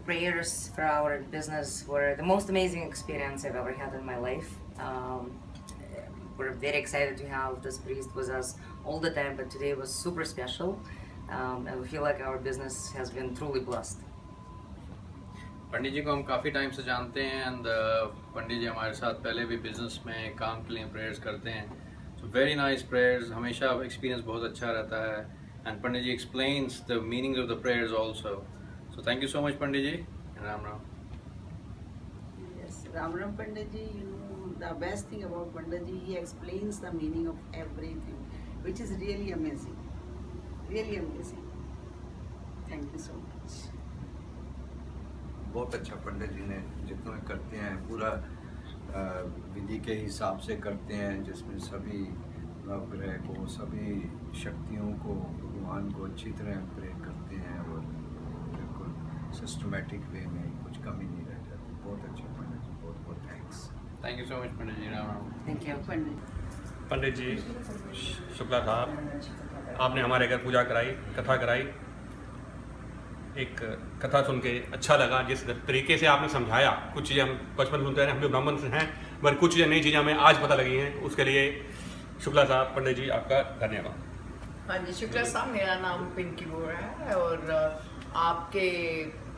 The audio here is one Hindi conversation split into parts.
prayers for our business were the most amazing experience I've ever had in my life. We're very excited to have this priest with us all the time, but today was super special, and we feel like our business has been truly blessed. पंडित जी को हम काफ़ी टाइम से जानते हैं एंड पंडित जी हमारे साथ पहले भी बिजनेस में काम के लिए प्रेयर्स करते हैं. सो वेरी नाइस प्रेयर्स, हमेशा एक्सपीरियंस बहुत अच्छा रहता है and Pandit ji explains the meaning of the prayers also. So thank you so much Pandit ji. Ram Ram. Yes, Ram Ram Pandit ji, the best thing about Pandit ji, he explains the meaning of everything, which is really amazing. Really amazing. Thank you so much. बहुत अच्छा पंडित जी ने जितना करते हैं पूरा विधि के हिसाब से करते हैं, जिसमें सभी नवग्रह को, सभी शक्तियों को, भगवान को अच्छी तरह प्रेयर करते हैं और बिल्कुल सिस्टमेटिक वे में कुछ कमी नहीं रह जाती. बहुत अच्छा पंडित जी, बहुत बहुत thanks. Thank you so much Pandit ji. Ram Ram. Thank you. Pandit ji Shukla sahab, आपने हमारे घर पूजा कराई, कथा कराई. एक कथा सुन के अच्छा लगा. जिस तरीके से आपने समझाया, कुछ चीज़ें हम बचपन सुनते हैं, हम भी ब्राह्मण से हैं, मगर कुछ चीज़ें नई चीज़ें हमें आज पता लगी हैं. उसके लिए शुक्ला साहब, पंडित जी आपका धन्यवाद. हाँ जी, शुक्ला साहब, मेरा नाम पिंकी बोरा है और आपके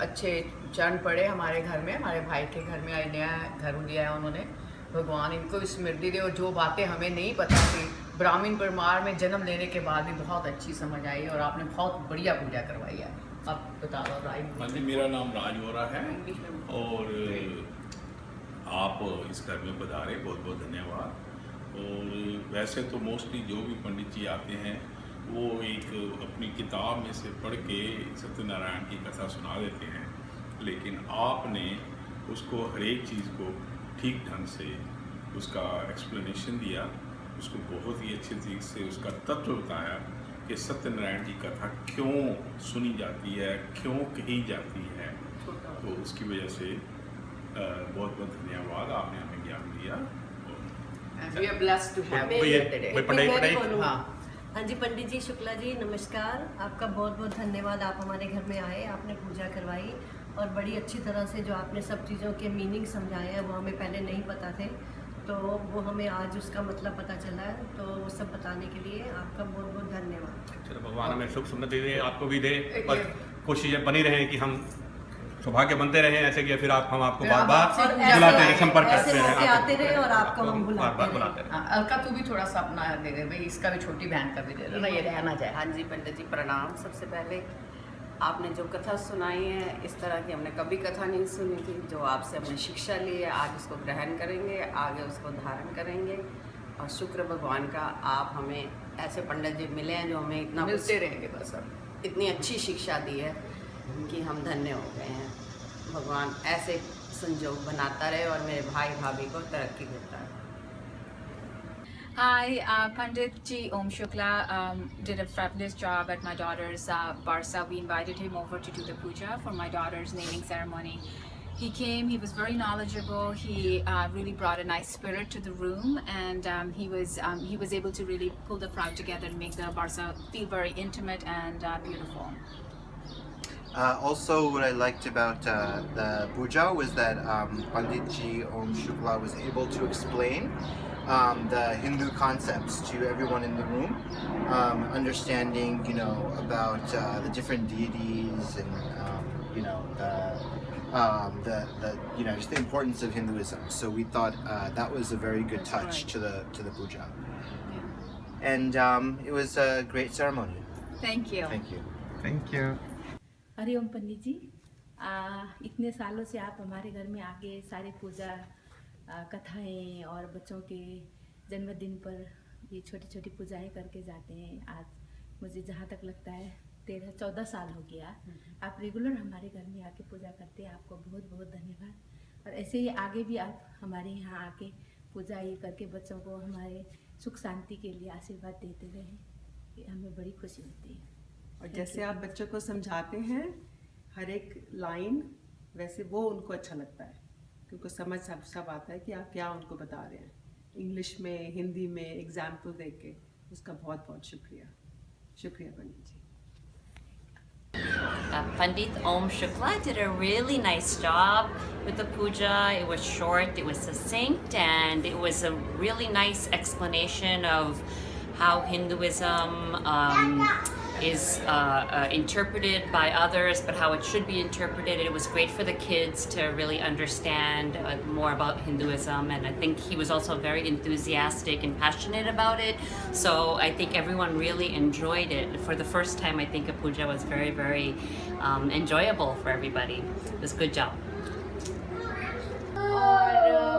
अच्छे चरण पड़े हमारे घर में, हमारे भाई के घर में नया घर लिया है उन्होंने. भगवान इनको स्मृति दे और जो बातें हमें नहीं पता थी, ब्राह्मण परिवार में जन्म लेने के बाद भी बहुत अच्छी समझ आई और आपने बहुत बढ़िया पूजा करवाई है. आप बता दो. हाँ जी, मेरा नाम राज बोरा है और आप इस घर में पधारे, बहुत बहुत धन्यवाद. और वैसे तो मोस्टली जो भी पंडित जी आते हैं वो एक अपनी किताब में से पढ़ के सत्यनारायण की कथा सुना देते हैं, लेकिन आपने उसको हर एक चीज़ को ठीक ढंग से उसका एक्सप्लेनेशन दिया, उसको बहुत ही अच्छे तरीके से उसका तत्व बताया कि सत्यनारायण की कथा क्यों सुनी जाती है, क्यों कही जाती है. तो उसकी वजह से बहुत बहुत धन्यवाद, आपने हमें ज्ञान दिया. We are blessed to have you here today. हाँ जी, पंडित जी शुक्ला जी नमस्कार. आपका बहुत बहुत धन्यवाद. आप हमारे घर में आए, आपने पूजा करवाई और बड़ी अच्छी तरह से जो आपने सब चीज़ों के मीनिंग समझाए हैं वो हमें पहले नहीं पता थे, तो वो हमें आज उसका मतलब पता चला है. तो वो सब बताने के लिए आपका बहुत बहुत धन्यवाद. चलो, भगवान हमें सुख समृद्धि दे, आपको भी दे और कुछ चीज़ें बनी रहें कि हम सौभाग्य बनते रहें ऐसे कि फिर हम आपको बार बार बुलाते रहे, संपर्क करते रहे, आते रहे और आपको हम बुलाते रहे. अलका, तू भी थोड़ा सा अपना दे दे भाई, इसका भी छोटी बहन का भी दे दे ना, ये रहना जाए. हाँ जी पंडित जी प्रणाम. सबसे पहले आपने जो कथा सुनाई है, इस तरह की हमने कभी कथा नहीं सुनी थी. जो आपसे हमने शिक्षा ली है, आज उसको ग्रहण करेंगे, आगे उसको धारण करेंगे. और शुक्र भगवान का आप हमें ऐसे पंडित जी मिले हैं जो हमें इतना मिलते रहेंगे बस. अब इतनी अच्छी शिक्षा दी है कि हम धन्य हो गए हैं. भगवान ऐसे संजोग बनाता रहे और मेरे भाई भाभी को तरक्की देता रहे. Hi, Pandit Ji Om Shukla did a fabulous job at my daughter's Barsa. We invited him over to do the puja for my daughter's naming ceremony. He came, he was very knowledgeable, he really brought a nice spirit to the room, and he was able to really pull the crowd together and make the Barsa feel very intimate and beautiful. Also, what I liked about the puja was that Pandit Ji Om Shukla was able to explain the Hindu concepts to everyone in the room, understanding, about the different deities and, just the importance of Hinduism. So we thought that was a very good touch to the puja, and it was a great ceremony. Thank you. Thank you. Thank you. Hariom पंडित जी, इतने सालों से आप हमारे घर में आके सारी पूजा कथाएं और बच्चों के जन्मदिन पर ये छोटी छोटी पूजाएं करके जाते हैं. आज मुझे जहाँ तक लगता है 13-14 साल हो गया आप रेगुलर हमारे घर में आके पूजा करते हैं. आपको बहुत बहुत धन्यवाद. और ऐसे ही आगे भी आप हमारे यहाँ आके पूजा ये करके बच्चों को हमारे सुख शांति के लिए आशीर्वाद देते रहें, ये हमें बड़ी खुशी होती है. और जैसे आप बच्चों को समझाते हैं हर एक लाइन, वैसे वो उनको अच्छा लगता है क्योंकि समझ सब आता है कि आप क्या उनको बता रहे हैं. इंग्लिश में, हिंदी में एग्जाम्पल देके के उसका बहुत बहुत शुक्रिया. शुक्रिया पंडित जी. Pandit Om Shukla did a really nice job with the puja. It was short, it was succinct, and it was a really nice explanation of how Hinduism is interpreted by others, but how it should be interpreted. It was great for the kids to really understand more about Hinduism, and I think he was also very enthusiastic and passionate about it. So I think everyone really enjoyed it. For the first time, I think a puja was very, very enjoyable for everybody. It was a good job. और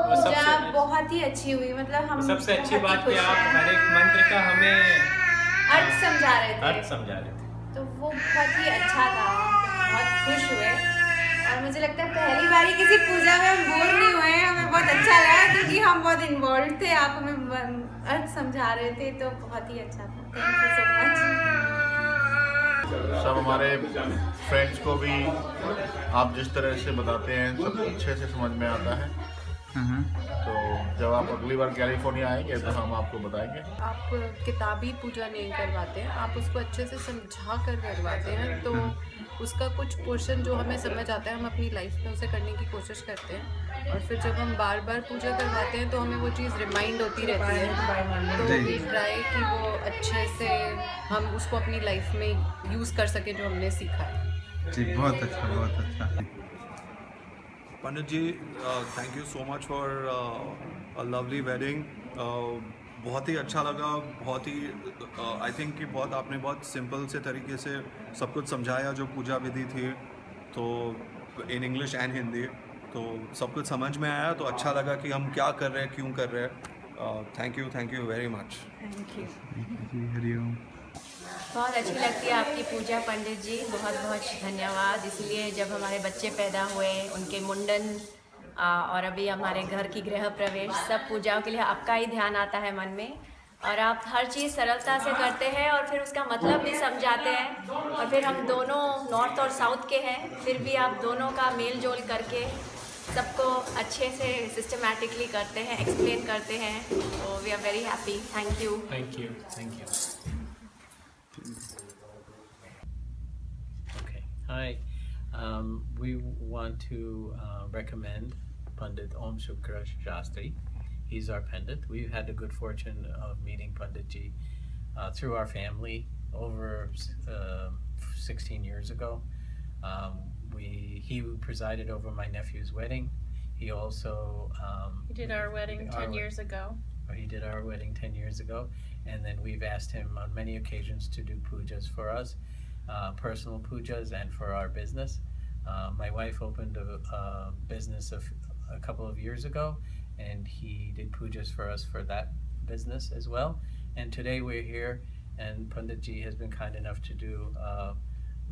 पूजा बहुत ही अच्छी हुई, मतलब हम सबसे अच्छी बात कि आप हर एक मंत्र का हमें अर्थ समझा रहे थे, तो वो बहुत ही अच्छा था, बहुत खुश हुए। और मुझे लगता है पहली बारी किसी पूजा में हम बोर नहीं हुए, हमें बहुत अच्छा लगा क्योंकि हम बहुत इन्वॉल्व थे, आप हमें अर्थ समझा रहे थे, तो बहुत ही अच्छा था। Thank you so much. सब हमारे फ्रेंड्स को भी आप जिस तरह से बताते हैं सब अच्छे से समझ में आता है, तो जब आप अगली बार कैलिफोर्निया आएंगे तो हम आपको बताएंगे। आप किताबी पूजा नहीं करवाते हैं, आप उसको अच्छे से समझा कर करवाते हैं, तो उसका कुछ पोर्शन जो हमें समझ आता है हम अपनी लाइफ में उसे करने की कोशिश करते हैं, और फिर जब हम बार बार पूजा करवाते हैं तो हमें वो चीज़ रिमाइंड होती रहती है, तो वी ट्राई कि वो अच्छे से हम उसको अपनी लाइफ में यूज़ कर सकें जो हमने सीखा है। जी बहुत अच्छा, बहुत अच्छा। Pandit ji, thank you so much for a lovely wedding. बहुत ही अच्छा लगा, बहुत ही आई थिंक कि बहुत आपने बहुत सिंपल से तरीके से सब कुछ समझाया जो पूजा विधि थी, तो इन इंग्लिश एंड हिंदी, तो सब कुछ समझ में आया, तो अच्छा लगा कि हम क्या कर रहे हैं, क्यों कर रहे हैं। Thank you very much. Thank you ji, Hari Om. बहुत अच्छी लगती है आपकी पूजा पंडित जी, बहुत बहुत धन्यवाद। इसलिए जब हमारे बच्चे पैदा हुए, उनके मुंडन और अभी हमारे घर की गृह प्रवेश, सब पूजाओं के लिए आपका ही ध्यान आता है मन में, और आप हर चीज़ सरलता से करते हैं और फिर उसका मतलब भी समझाते हैं। और फिर हम दोनों नॉर्थ और साउथ के हैं, फिर भी आप दोनों का मेल जोल करके सबको अच्छे से सिस्टमैटिकली करते हैं, एक्सप्लेन करते हैं, तो we are very happy. Thank you. Thank you, thank you. Okay, hi. We want to recommend Pandit Om Shukla Shastri. He's our Pandit. We've had the good fortune of meeting Pandit Ji through our family over 16 years ago. He presided over my nephew's wedding. He also He did our wedding 10 years ago. He did our wedding 10 years ago, and then we've asked him on many occasions to do pujas for us, personal pujas, and for our business. My wife opened a business a couple of years ago, and he did pujas for us for that business as well. And today we're here, and Pandit Ji has been kind enough to do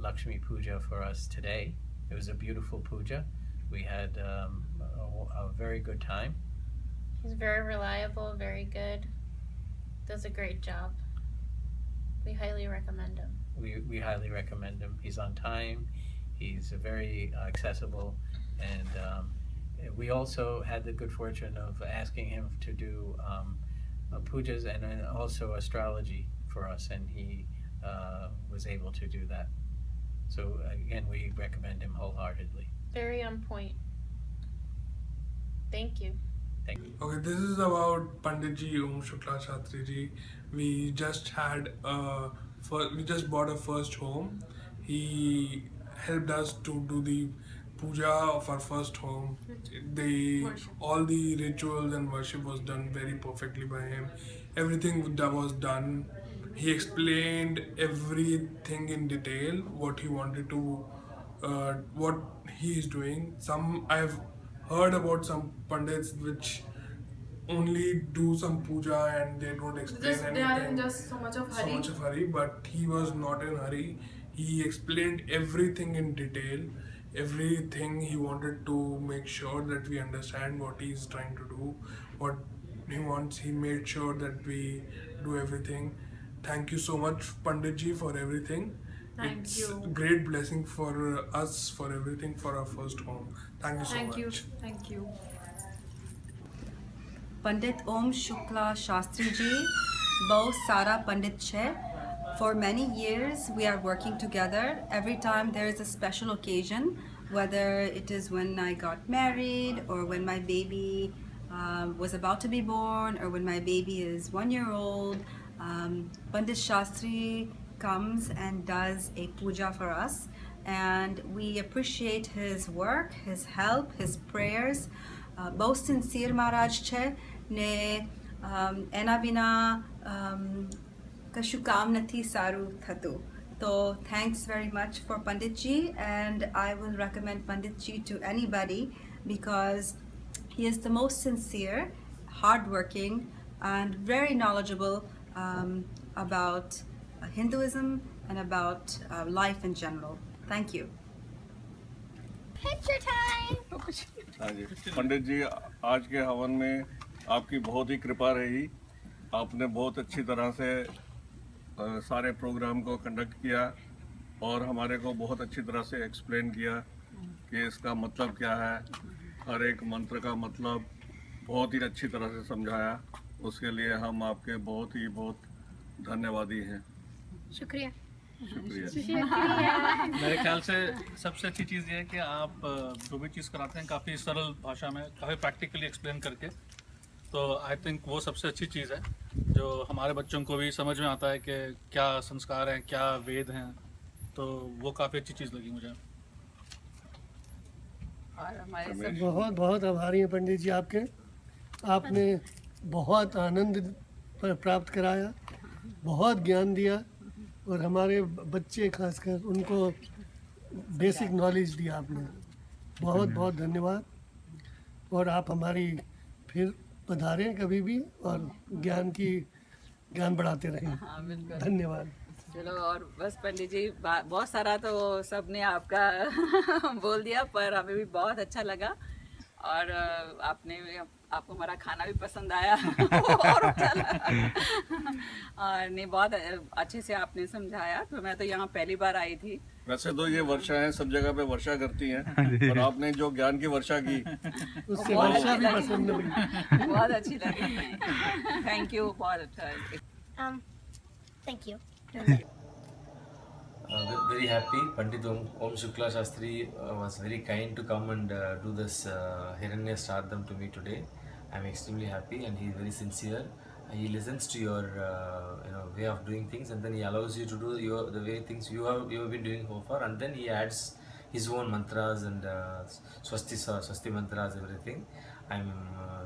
Lakshmi Puja for us today. It was a beautiful puja. We had a very good time. He's very reliable, very good, does a great job. We highly recommend him. We highly recommend him. He's on time, he's very accessible, and we also had the good fortune of asking him to do pujas and also astrology for us, and he was able to do that. So again, we recommend him wholeheartedly. Very on point. Thank you. Thank you. Okay, this is about Pandit Ji Om Shukla Shastri Ji. We just bought a first home. He helped us to do the puja of our first home. All the rituals and worship was done very perfectly by him. Everything that was done, he explained everything in detail, what he wanted to, what he is doing. I've heard about some pandits which only do some puja and they don't explain anything. They are in just so much of hurry. But he was not in hurry. He explained everything in detail, everything. He wanted to make sure that we understand what he is trying to do, what he wants. He made sure that we do everything. Thank you so much, Pandit Ji, for everything. Thank you. It's a great blessing for us, for everything, for our first home. Thank you so much. Thank you. पंडित ओम शुक्ला शास्त्री जी बहुत सारा पंडित है, For many years, we are working together. Every time there is a special occasion, whether it is when I got married, or when my baby was about to be born, or when my baby is 1 year old, Pandit Shastri comes and does a puja for us. And we appreciate his work, his help, his prayers. Bhau sincere Maharaj છે ને એના વિના કશું કામ નથી સારું થતું. So thanks very much for Panditji, and I will recommend Panditji to anybody because he is the most sincere, hardworking, and very knowledgeable about Hinduism and about life in general. Thank you. Picture time. हाँ जी, पंडित जी आज के हवन में आपकी बहुत ही कृपा रही. आपने बहुत अच्छी तरह से सारे प्रोग्राम को कंडक्ट किया और हमारे को बहुत अच्छी तरह से एक्सप्लेन किया कि इसका मतलब क्या है. हर एक मंत्र का मतलब बहुत ही अच्छी तरह से समझाया. उसके लिए हम आपके बहुत धन्यवादी हैं. शुक्रिया. मेरे ख्याल से सबसे अच्छी चीज़ ये है कि आप जो भी चीज़ कराते हैं काफ़ी सरल भाषा में, काफ़ी प्रैक्टिकली एक्सप्लेन करके. तो आई थिंक वो सबसे अच्छी चीज़ है जो हमारे बच्चों को भी समझ में आता है कि क्या संस्कार हैं, क्या वेद हैं. तो वो काफ़ी अच्छी चीज़ लगी मुझे. और हमारे बहुत बहुत आभारी हैं पंडित जी आपके. आपने बहुत आनंद प्राप्त कराया, बहुत ज्ञान दिया और हमारे बच्चे खासकर उनको बेसिक नॉलेज दिया आपने. बहुत बहुत धन्यवाद. और आप हमारी फिर पधारें कभी भी और ज्ञान बढ़ाते रहें. हाँ बिल्कुल. धन्यवाद. चलो, और बस पंडित जी बहुत सारा तो सबने आपका बोल दिया, पर हमें भी बहुत अच्छा लगा और आपको हमारा खाना भी पसंद आया और अच्छा लगा. और नहीं, बहुत अच्छे से आपने समझाया. तो मैं तो यहाँ पहली बार आई थी. वैसे तो ये वर्षा है, सब जगह पे वर्षा करती हैं, और आपने जो ज्ञान की वर्षा की उससे वर्षा भी पसंद लगी. बहुत अच्छी लगी. Thank you. बहुत अच्छा. Thank you. Very happy. Pandit Om Shukla Shastri was very kind to come and do this Hiranya Shraddham to me today. I'm extremely happy, and he's very sincere. He listens to your way of doing things, and then he allows you to do the way things you have been doing so far, and then he adds his own mantras and swasti mantras, everything. I'm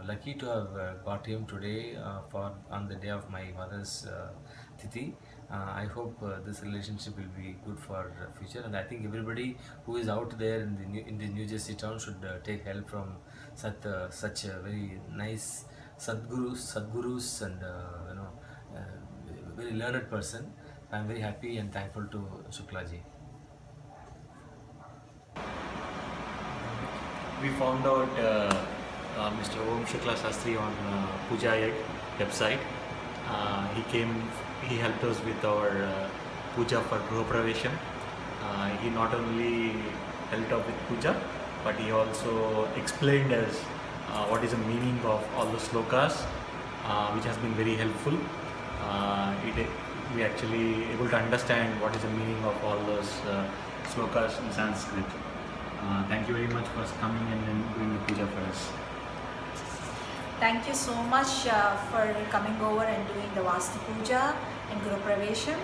lucky to have got him today on the day of my mother's Tithi. I hope this relationship will be good for future, and I think everybody who is out there in the New Jersey town should take help from such a very nice Sadgurus and very learned person. I'm very happy and thankful to Shukla ji. We found out Mr. Om Shukla Shastri on Puja website. He helped us with our puja for Gruha Pravesham. He not only helped out with puja, but he also explained us what is the meaning of all the slokas, which has been very helpful. We actually able to understand what is the meaning of all those slokas in Sanskrit. Thank you very much for coming and doing the puja for us. Thank you so much for coming over and doing the Vastu Puja and Guru Pravesham.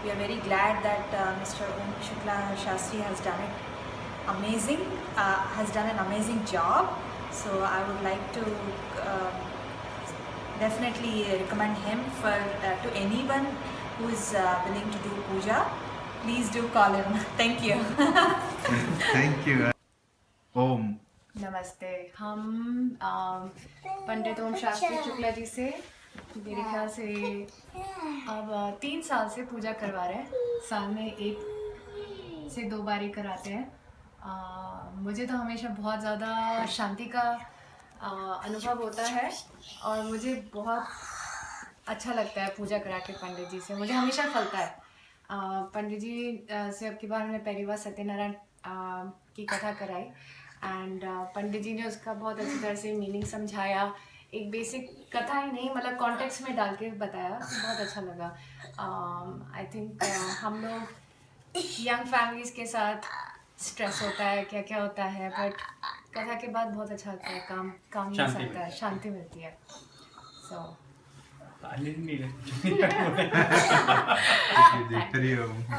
We are very glad that Mr. Om Shukla Shastri has done an amazing job. So I would like to definitely recommend him to anyone who is willing to do puja. Please do call him. Thank you. Thank you. Om. नमस्ते. हम पंडित ओम शास्त्री शुक्ला जी से मेरे ख्याल से अब 3 साल से पूजा करवा रहे हैं. साल में 1 से 2 बार ही कराते हैं. मुझे तो हमेशा बहुत ज़्यादा शांति का अनुभव होता है और मुझे बहुत अच्छा लगता है पूजा करा के पंडित जी से. मुझे हमेशा फलता है. पंडित जी से अब की बार हमने पहली बार सत्यनारायण की कथा कराई एंड पंडित जी ने उसका बहुत अच्छी तरह से मीनिंग समझाया एक बेसिक कथा ही नहीं मतलब कॉन्टेक्स्ट में डाल के बताया, बहुत अच्छा लगा। आई थिंक हम लोग यंग फैमिलीज़ के साथ स्ट्रेस होता है, क्या क्या होता है, बट कथा के बाद बहुत अच्छा लगता है, काम मिल सकता है, शांति मिलती है। सो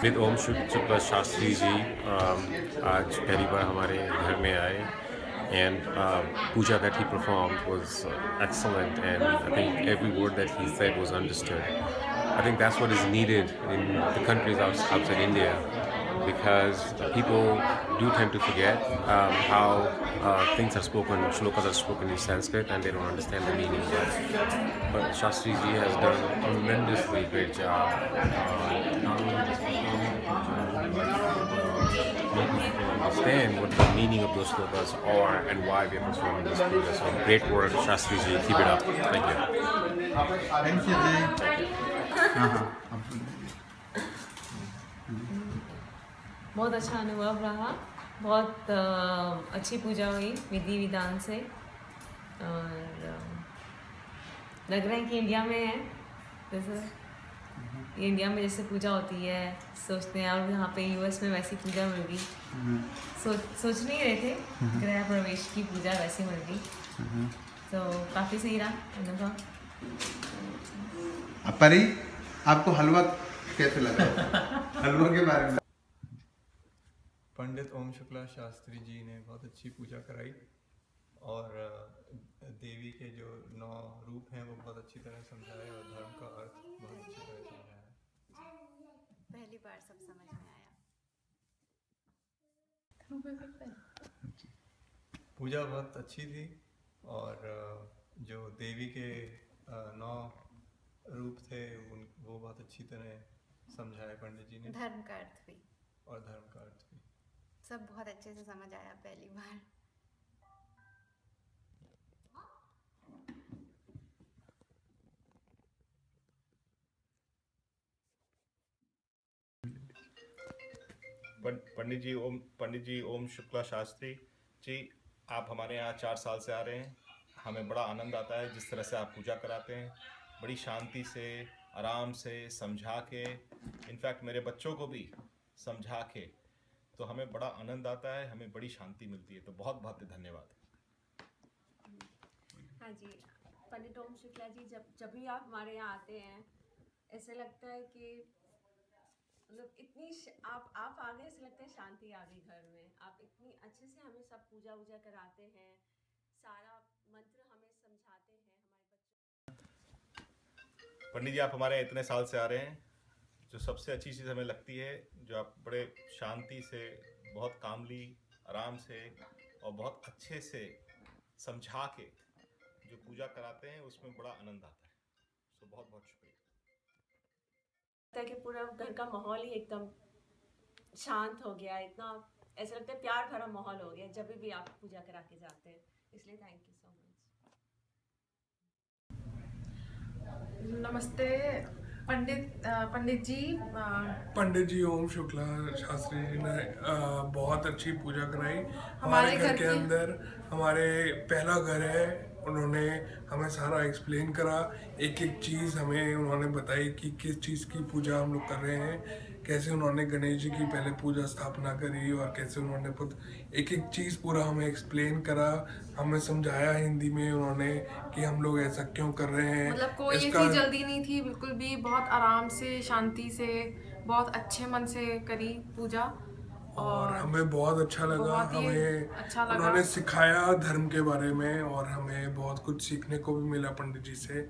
विद ओम शुक्ला शास्त्री जी आज पहली बार हमारे घर में आए and puja that he performed was excellent, and I think every word that he said was understood. I think that's what is needed in the countries outside India, because people do tend to forget how things are spoken, shlokas are spoken in Sanskrit, and they don't understand the meaning. But Shastri ji has done a tremendously great job. Not only making people understand what the meaning of those shlokas are and why we are performing this puja. So great work, Shastri ji. Keep it up. Thank you. Thank you, Jay. बहुत अच्छा अनुभव रहा, बहुत अच्छी पूजा हुई विधि विधान से, और लग रहा है कि इंडिया में है, जैसे इंडिया में जैसे पूजा होती है सोचते हैं, और यहाँ पे यूएस में वैसी पूजा मिल गई। सोच नहीं रहे थे गृह प्रवेश की पूजा वैसी मिल गई, तो काफ़ी सही रहा अनुभव। परी, आपको हलवा कैसे लगा? हलवा के बारे में। पंडित ओम शुक्ला शास्त्री जी ने बहुत अच्छी पूजा कराई, और देवी के जो 9 रूप हैं वो बहुत अच्छी तरह समझाए, और धर्म का अर्थ बहुत अच्छी तरह समझाया। पहली बार सब समझ में आया। पूजा बहुत अच्छी थी, और जो देवी के 9 रूप थे वो बहुत अच्छी तरह समझाए पंडित जी ने। धर्म का अर्थ भी, और धर्म का अर्थ भी सब बहुत अच्छे से समझ आया पहली बार। पंडित जी ओम शुक्ला शास्त्री जी, आप हमारे यहाँ 4 साल से आ रहे हैं। हमें बड़ा आनंद आता है जिस तरह से आप पूजा कराते हैं, बड़ी शांति से, आराम से समझा के, इनफैक्ट मेरे बच्चों को भी समझा के, तो हमें बड़ा आनंद आता है, हमें बड़ी शांति मिलती है। तो बहुत बहुत धन्यवाद। हाँ जी, पंडित ओम शुक्ला जी, जब भी आप हमारे यहाँ आते हैं ऐसे लगता है कि मतलब इतनी आप आ गए, ऐसे लगता है शांति आ गई घर में। आप इतनी अच्छे से हमें सब पूजा वूजा कराते हैं, सारा मंत्र हमें समझाते हैं हमारे बच्चों। पंडित जी, आप हमारे यहाँ इतने साल से आ रहे हैं, जो सबसे अच्छी चीज़ हमें लगती है, जो आप बड़े शांति से, बहुत कामली, आराम से और बहुत अच्छे से समझा के जो पूजा कराते हैं, उसमें बड़ा आनंद आता है। तो बहुत बहुत शुक्रिया। लगता है कि पूरा घर का माहौल ही एकदम शांत हो गया, इतना ऐसा लगता है प्यार भरा माहौल हो गया जब भी आप पूजा करा के जाते हैं, इसलिए थैंक यू सो मच। नमस्ते पंडित जी ओम शुक्ला शास्त्री जी ने बहुत अच्छी पूजा कराई हमारे घर के अंदर। हमारे पहला घर है, उन्होंने हमें सारा एक्सप्लेन करा, एक एक चीज़ हमें उन्होंने बताई कि किस चीज़ की पूजा हम लोग कर रहे हैं, कैसे उन्होंने गणेश जी की पहले पूजा स्थापना करी, और कैसे उन्होंने एक एक चीज़ पूरा हमें एक्सप्लेन करा, हमें समझाया हिंदी में उन्होंने कि हम लोग ऐसा क्यों कर रहे हैं। मतलब कोई ऐसी जल्दी नहीं थी, बिल्कुल भी बहुत आराम से, शांति से, बहुत अच्छे मन से करी पूजा, और हमें बहुत अच्छा लगा। हमें अच्छा लगा। उन्होंने सिखाया धर्म के बारे में, और हमें बहुत कुछ सीखने को भी मिला पंडित जी से।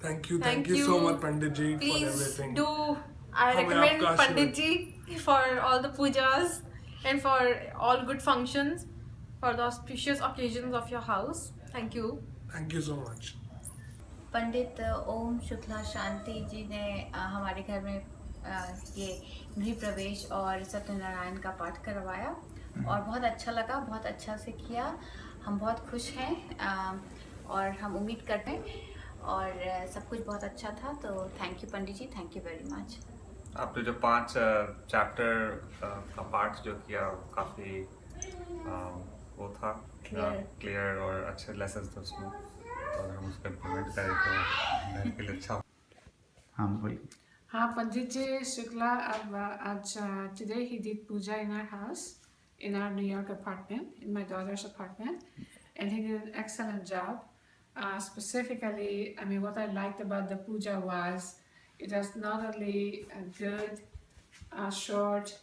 Thank you so much Pandit ji for everything. I recommend Pandit ji for all the pujas and for all good functions, for the auspicious occasions of your house. Thank you. Thank you so much. पंडित ओम शुक्ला शांति जी ने हमारे घर में ये गृह प्रवेश और सत्यनारायण का पाठ करवाया, और बहुत अच्छा लगा, बहुत अच्छा से किया। हम बहुत खुश हैं, और हम उम्मीद करते हैं, और सब कुछ बहुत अच्छा था। तो thank you Pandit ji, thank you very much. आपने जो 5 चैप्टर का पाठ जो किया काफ़ी वो था क्लियर और अच्छे लेसन थे उसमें, तो अगर हम उसको इम्प्लीमेंट करें तो घर के लिए अच्छा। हाँ बोलिए। हाँ, Pandit Ji Shukla, today he did puja in our house, in our New York apartment, in my daughter's apartment, and he did an excellent job. Specifically, I mean, what I liked about the puja was it was not only good, short,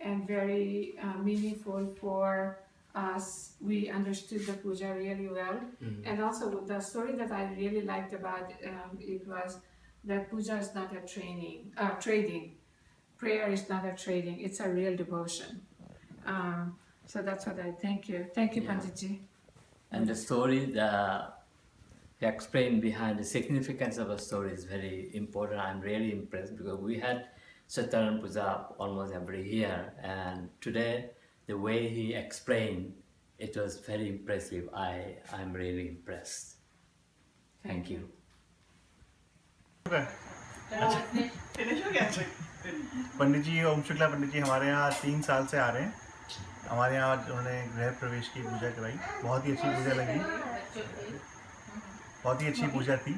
and very meaningful for us. We understood the puja really well, and also the story that I really liked about it was that puja is not a trading. Prayer is not a trading. It's a real devotion. So that's what I thank you. Thank you, Pandit Ji. And the story, the explain behind the significance of a story is very important. I'm really impressed because we had Satyanan Puja almost every year, and today the way he explained it was very impressive. I'm really impressed. Thank you. Pandit जी ओम शुक्ला पंडित जी हमारे यहाँ 3 साल से आ रहे हैं। हमारे यहाँ उन्होंने गृह प्रवेश की पूजा कराई, बहुत ही अच्छी पूजा लगी, बहुत ही अच्छी पूजा थी।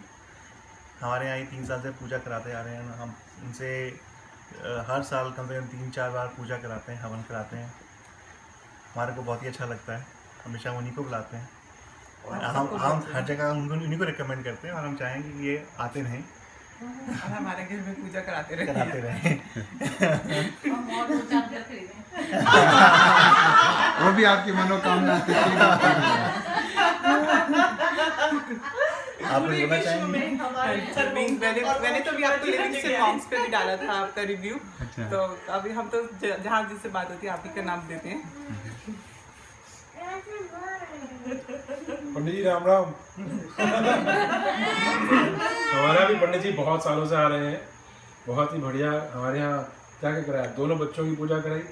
हमारे यहाँ 3 साल से पूजा कराते आ रहे हैं। हम उनसे हर साल कम से कम 3-4 बार पूजा कराते हैं, हवन कराते हैं। हमारे को बहुत ही अच्छा लगता है, हमेशा उन्हीं को बुलाते हैं और हम हर जगह उन्हीं को रिकमेंड करते हैं और हम चाहेंगे कि ये आते रहें और हमारे घर में पूजा कराते रहें। वो भी आपकी मनोकामना आप बोलना चाहेंगे? मैंने तो अभी आपको लिरिक्स से सॉन्ग्स पे भी डाला था आपका रिव्यू। तो अभी हम तो जहाँ जिससे बात होती है आप ही का नाम देते हैं। पंडित जी राम राम। हमारा भी पंडित जी बहुत सालों से आ रहे हैं, बहुत ही बढ़िया। हमारे यहाँ क्या क्या कराया, दोनों बच्चों की पूजा कराई,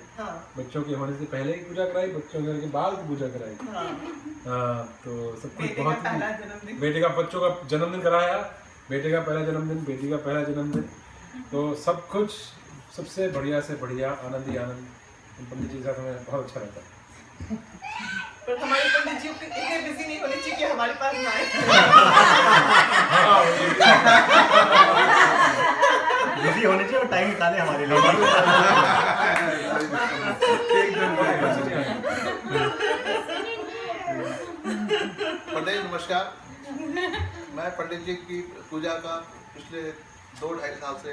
बच्चों के होने से पहले की पूजा कराई, बच्चों के होने के बाद की पूजा कराई। तो सब कुछ बहुत ही, बेटे का बच्चों का जन्मदिन कराया, बेटे का पहला जन्मदिन, बेटी का पहला जन्मदिन, तो सब कुछ सबसे बढ़िया से बढ़िया, आनंद ही आनंद। पंडित जी के साथ हमें बहुत अच्छा लगता है। पर हमारे पंडित जी इतने बिजी नहीं होने चाहिए कि हमारे पास ना आए। बिजी होने चाहिए और टाइम निकाले हमारे लिए। पंडित नमस्कार, मैं पंडित जी की पूजा का पिछले 2-2.5 साल से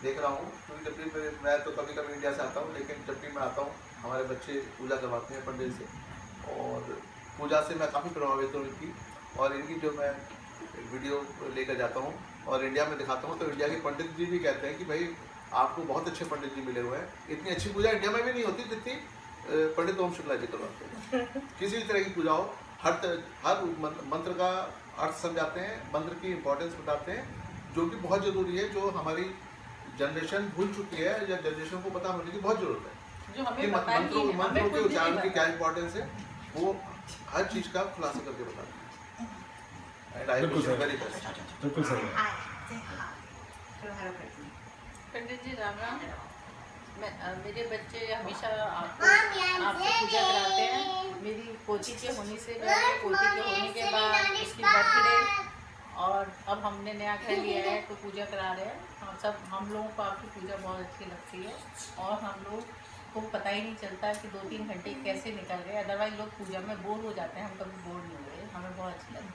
देख रहा हूँ। क्योंकि जब भी मैं तो कभी कभी इंडिया से आता हूँ, लेकिन जब भी मैं आता हूँ हमारे बच्चे पूजा करवाते हैं पंडित से, और पूजा से मैं काफ़ी प्रभावित हूँ इनकी। और इनकी जो मैं वीडियो लेकर जाता हूँ और इंडिया में दिखाता हूँ, तो इंडिया के पंडित जी भी कहते हैं कि भाई आपको बहुत अच्छे पंडित जी मिले हुए हैं। इतनी अच्छी पूजा इंडिया में भी नहीं होती जितनी पंडित ओम शुक्ला जी करवाते हैं। किसी भी तरह की पूजा हो, हर मंत्र का अर्थ समझाते हैं, मंत्र की इम्पोर्टेंस बताते हैं, जो कि बहुत ज़रूरी है, जो हमारी जनरेशन भूल चुकी है या जनरेशन को पता होने की बहुत ज़रूरत है कि मंत्रों के उच्चारण की क्या इम्पोर्टेंस है, वो हर चीज़ का खुलासा करके बताते हैं। बिल्कुल सही। पंडित जी राम राम। मेरे बच्चे हमेशा आपसे पूजा कराते हैं। मेरी पोती के होने से जो है, पोती के होने के बाद उसकी बर्थडे, और अब हमने नया घर लिया है तो पूजा करा रहे हैं। हम लोगों को आपकी पूजा बहुत अच्छी लगती है, और हम लोग को पता ही नहीं चलता कि 2-3 घंटे कैसे निकल गए। अदरवाइज लोग पूजा में बोर हो जाते हैं, हम कभी बोर नहीं हुए, हमें बहुत अच्छा लगा।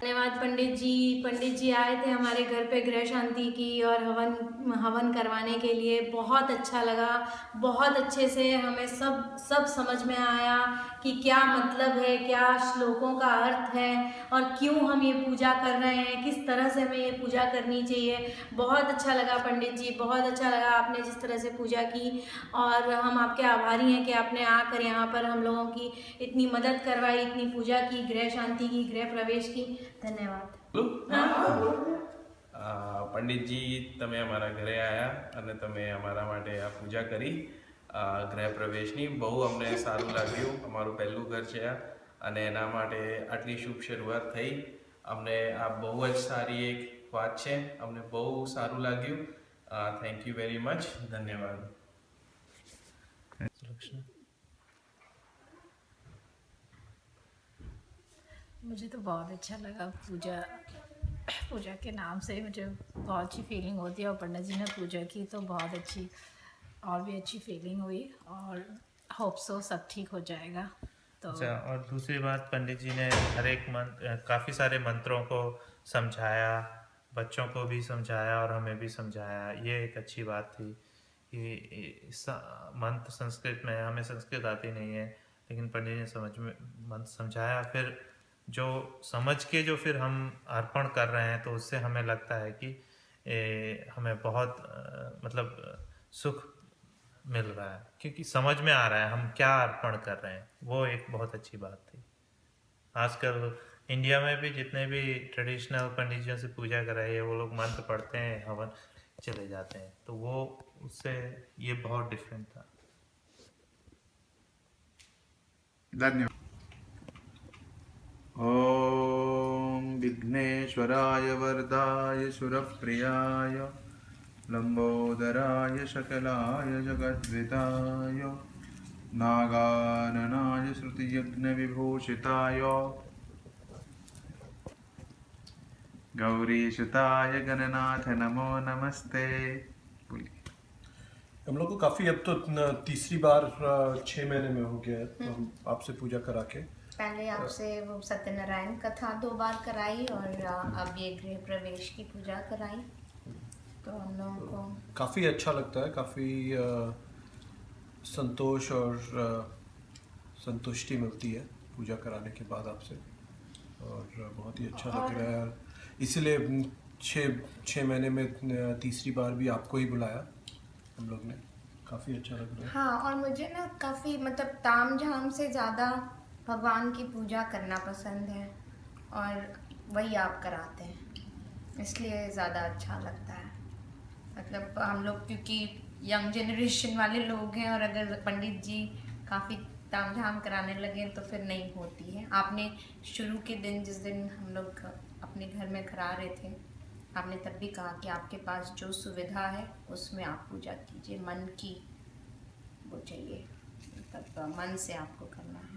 धन्यवाद पंडित जी आए थे हमारे घर पे गृह शांति की और हवन करवाने के लिए। बहुत अच्छा लगा, बहुत अच्छे से हमें सब समझ में आया कि क्या मतलब है, क्या श्लोकों का अर्थ है, और क्यों हम ये पूजा कर रहे हैं, किस तरह से हमें ये पूजा करनी चाहिए। बहुत अच्छा लगा पंडित जी, बहुत अच्छा लगा आपने जिस तरह से पूजा की, और हम आपके आभारी हैं कि आपने आकर यहाँ पर हम लोगों की इतनी मदद करवाई, इतनी पूजा की, गृह शांति की, गृह प्रवेश की। धन्यवाद। पंडित जी તમે અમારા ઘરે આવ્યા અને તમે અમારા માટે આ પૂજા કરી ગૃહ પ્રવેશની, બહુ અમને સારું લાગ્યું। અમારું પહેલું ઘર છે આ, અને એના માટે આટલી શુભ શરૂઆત થઈ। અમને આ બહુ જ સારી એક વાત છે, અમને બહુ સારું લાગ્યું। થેન્ક યુ વેરી મચ, ધન્યવાદ। मुझे तो बहुत अच्छा लगा पूजा के नाम से मुझे बहुत अच्छी फीलिंग होती है, और पंडित जी ने पूजा की तो बहुत अच्छी और भी अच्छी फीलिंग हुई, और होप सो सब ठीक हो जाएगा। तो अच्छा, और दूसरी बात, पंडित जी ने हर एक काफ़ी सारे मंत्रों को समझाया, बच्चों को भी समझाया और हमें भी समझाया। ये एक अच्छी बात थी कि मंत्र संस्कृत में, हमें संस्कृत आती नहीं है, लेकिन पंडित ने मंत्र समझाया, फिर जो समझ के जो फिर हम अर्पण कर रहे हैं तो उससे हमें लगता है कि हमें बहुत मतलब सुख मिल रहा है, क्योंकि समझ में आ रहा है हम क्या अर्पण कर रहे हैं। वो एक बहुत अच्छी बात थी। आजकल इंडिया में भी जितने भी ट्रेडिशनल पंडितों से पूजा कराई है, वो लोग मंत्र पढ़ते हैं, हवन चले जाते हैं, तो वो उससे ये बहुत डिफरेंट था। धन्यवाद। ओम विघ्नेश्वराय वरदाय सुरप्रियाय लंबोदराय शकलाय जगद्विताय नागाननाय श्रुतियज्ञ विभूषिताय गौरीसुताय गणनाथ नमो नमस्ते। हम लोग को काफ़ी अब तो तीसरी बार 6 महीने में हो गया है तो हम आपसे पूजा करा के। पहले आपसे वो सत्यनारायण कथा 2 बार कराई, और अब ये गृह प्रवेश की पूजा कराई, तो हम लोगों को काफ़ी अच्छा लगता है, काफ़ी संतोष और संतुष्टि मिलती है पूजा कराने के बाद आपसे, और बहुत ही अच्छा लग रहा है। इसीलिए 6 महीने में तीसरी बार भी आपको ही बुलाया हम लोग ने, काफ़ी अच्छा लग रहा है। हाँ, और मुझे ना काफ़ी मतलब ताम झाम से ज़्यादा भगवान की पूजा करना पसंद है, और वही आप कराते हैं, इसलिए ज़्यादा अच्छा लगता है। मतलब हम लोग क्योंकि यंग जनरेशन वाले लोग हैं, और अगर पंडित जी काफ़ी ताम झाम कराने लगे तो फिर नहीं होती है। आपने शुरू के दिन, जिस दिन हम लोग अपने घर में करा रहे थे, आपने तब भी कहा कि आपके पास जो सुविधा है उसमें आप पूजा कीजिए, मन की वो चाहिए, मतलब मन से आपको करना है।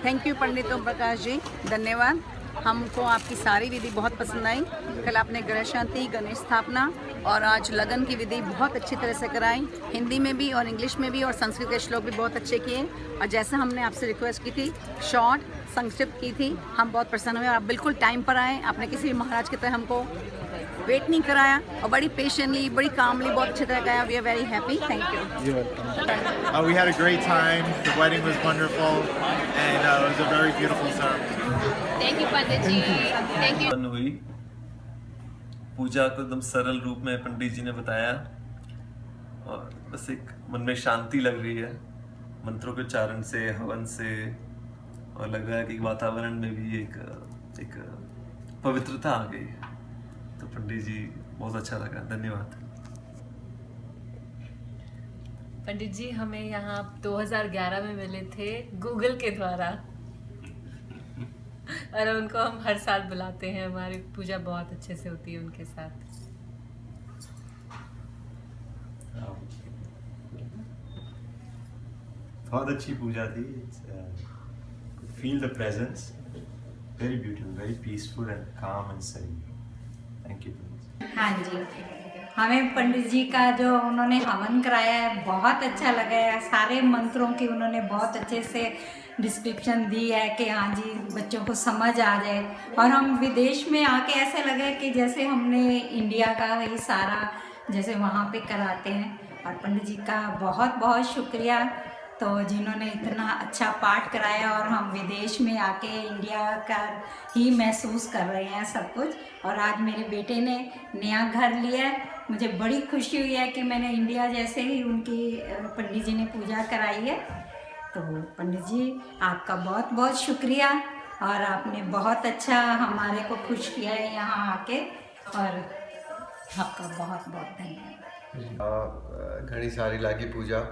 थैंक यू पंडित ओम प्रकाश जी, धन्यवाद। हमको आपकी सारी विधि बहुत पसंद आई। कल आपने गणेश शांति, गणेश स्थापना और आज लगन की विधि बहुत अच्छी तरह से कराई, हिंदी में भी और इंग्लिश में भी, और संस्कृत के श्लोक भी बहुत अच्छे किए। और जैसा हमने आपसे रिक्वेस्ट की थी, शॉर्ट संक्षिप्त की थी, हम बहुत प्रसन्न हुए। आप बिल्कुल टाइम पर आए, आपने किसी भी महाराज की तरह हमको वेट नहीं कराया, और बड़ी पेशेंटली, बड़ी कामली, बहुत अच्छी तरह कराया। We are very happy, thank you. We had a great time. The wedding was wonderful, and it was a very beautiful ceremony. Thank you Pandit ji, thank you। हुई पूजा को एकदम सरल रूप में पंडित जी ने बताया, और बस एक मन में शांति लग रही है मंत्रों के उच्चारण से, हवन से, और लग रहा है कि वातावरण में भी एक पवित्रता आ गई है। तो पंडित जी बहुत अच्छा लगा, धन्यवाद। पंडित जी हमें यहाँ 2011 में मिले थे गूगल के द्वारा, और उनको हम हर साल बुलाते हैं, हमारी पूजा बहुत अच्छे से होती है उनके साथ। बहुत अच्छी पूजा थी। Feel the presence, very beautiful, very peaceful and calm and serene. Thank you. हाँ जी, हमें पंडित जी का जो उन्होंने हवन कराया है बहुत अच्छा लगा है। सारे मंत्रों की उन्होंने बहुत अच्छे से डिस्क्रिप्शन दी है कि हाँ जी बच्चों को समझ आ जाए, और हम विदेश में आके ऐसे लगे कि जैसे हमने इंडिया का ही सारा जैसे वहाँ पे कराते हैं। और पंडित जी का बहुत बहुत शुक्रिया, तो जिन्होंने इतना अच्छा पाठ कराया, और हम विदेश में आके इंडिया का ही महसूस कर रहे हैं सब कुछ। और आज मेरे बेटे ने नया घर लिया है, मुझे बड़ी खुशी हुई है कि मैंने इंडिया जैसे ही उनकी पंडित जी ने पूजा कराई है। तो पंडित जी आपका बहुत बहुत शुक्रिया, और आपने बहुत अच्छा हमारे को खुश किया है यहाँ आके, और आपका बहुत बहुत धन्यवाद। घणी सारी लागी पूजा,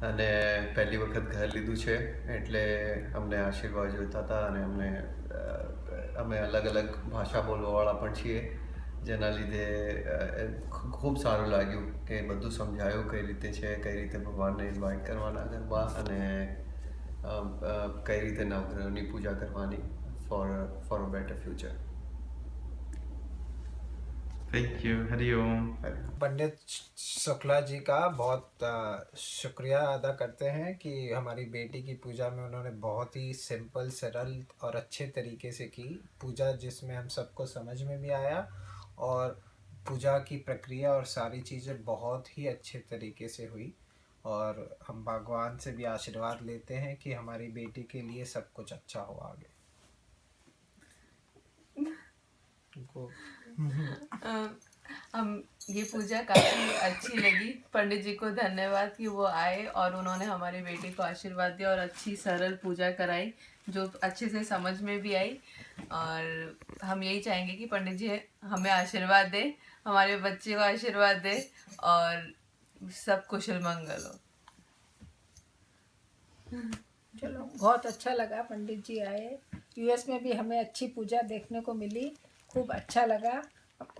અને પહેલી વખત ઘર લીધું છે એટલે અમને આશીર્વાદ જોઈતા હતા, અને અમે અલગ અલગ ભાષા બોલવાવાળા પણ છીએ, જેના લીધે ખૂબ સારું લાગ્યું કે બધું સમજાયું કઈ રીતે છે, કઈ રીતે ભગવાનને ઇન્વાઇટ કરવાના ગરબા અને કઈ રીતે નવગ્રહની પૂજા કરવાની for a better future. Thank you. Hari Om. Pandit Shukla ji का बहुत शुक्रिया अदा करते हैं कि हमारी बेटी की पूजा में उन्होंने बहुत ही सिंपल, सरल और अच्छे तरीके से की पूजा, जिसमें हम सबको समझ में भी आया और पूजा की प्रक्रिया और सारी चीज़ें बहुत ही अच्छे तरीके से हुई. और हम भगवान से भी आशीर्वाद लेते हैं कि हमारी बेटी के लिए सब कुछ अच्छा हो आगे. हम ये पूजा काफ़ी अच्छी लगी. पंडित जी को धन्यवाद कि वो आए और उन्होंने हमारी बेटी को आशीर्वाद दिया और अच्छी सरल पूजा कराई जो अच्छे से समझ में भी आई. और हम यही चाहेंगे कि पंडित जी हमें आशीर्वाद दे, हमारे बच्चे को आशीर्वाद दे और सब कुशल मंगल हो. चलो, बहुत अच्छा लगा पंडित जी आए. यूएस में भी हमें अच्छी पूजा देखने को मिली, खूब अच्छा लगा.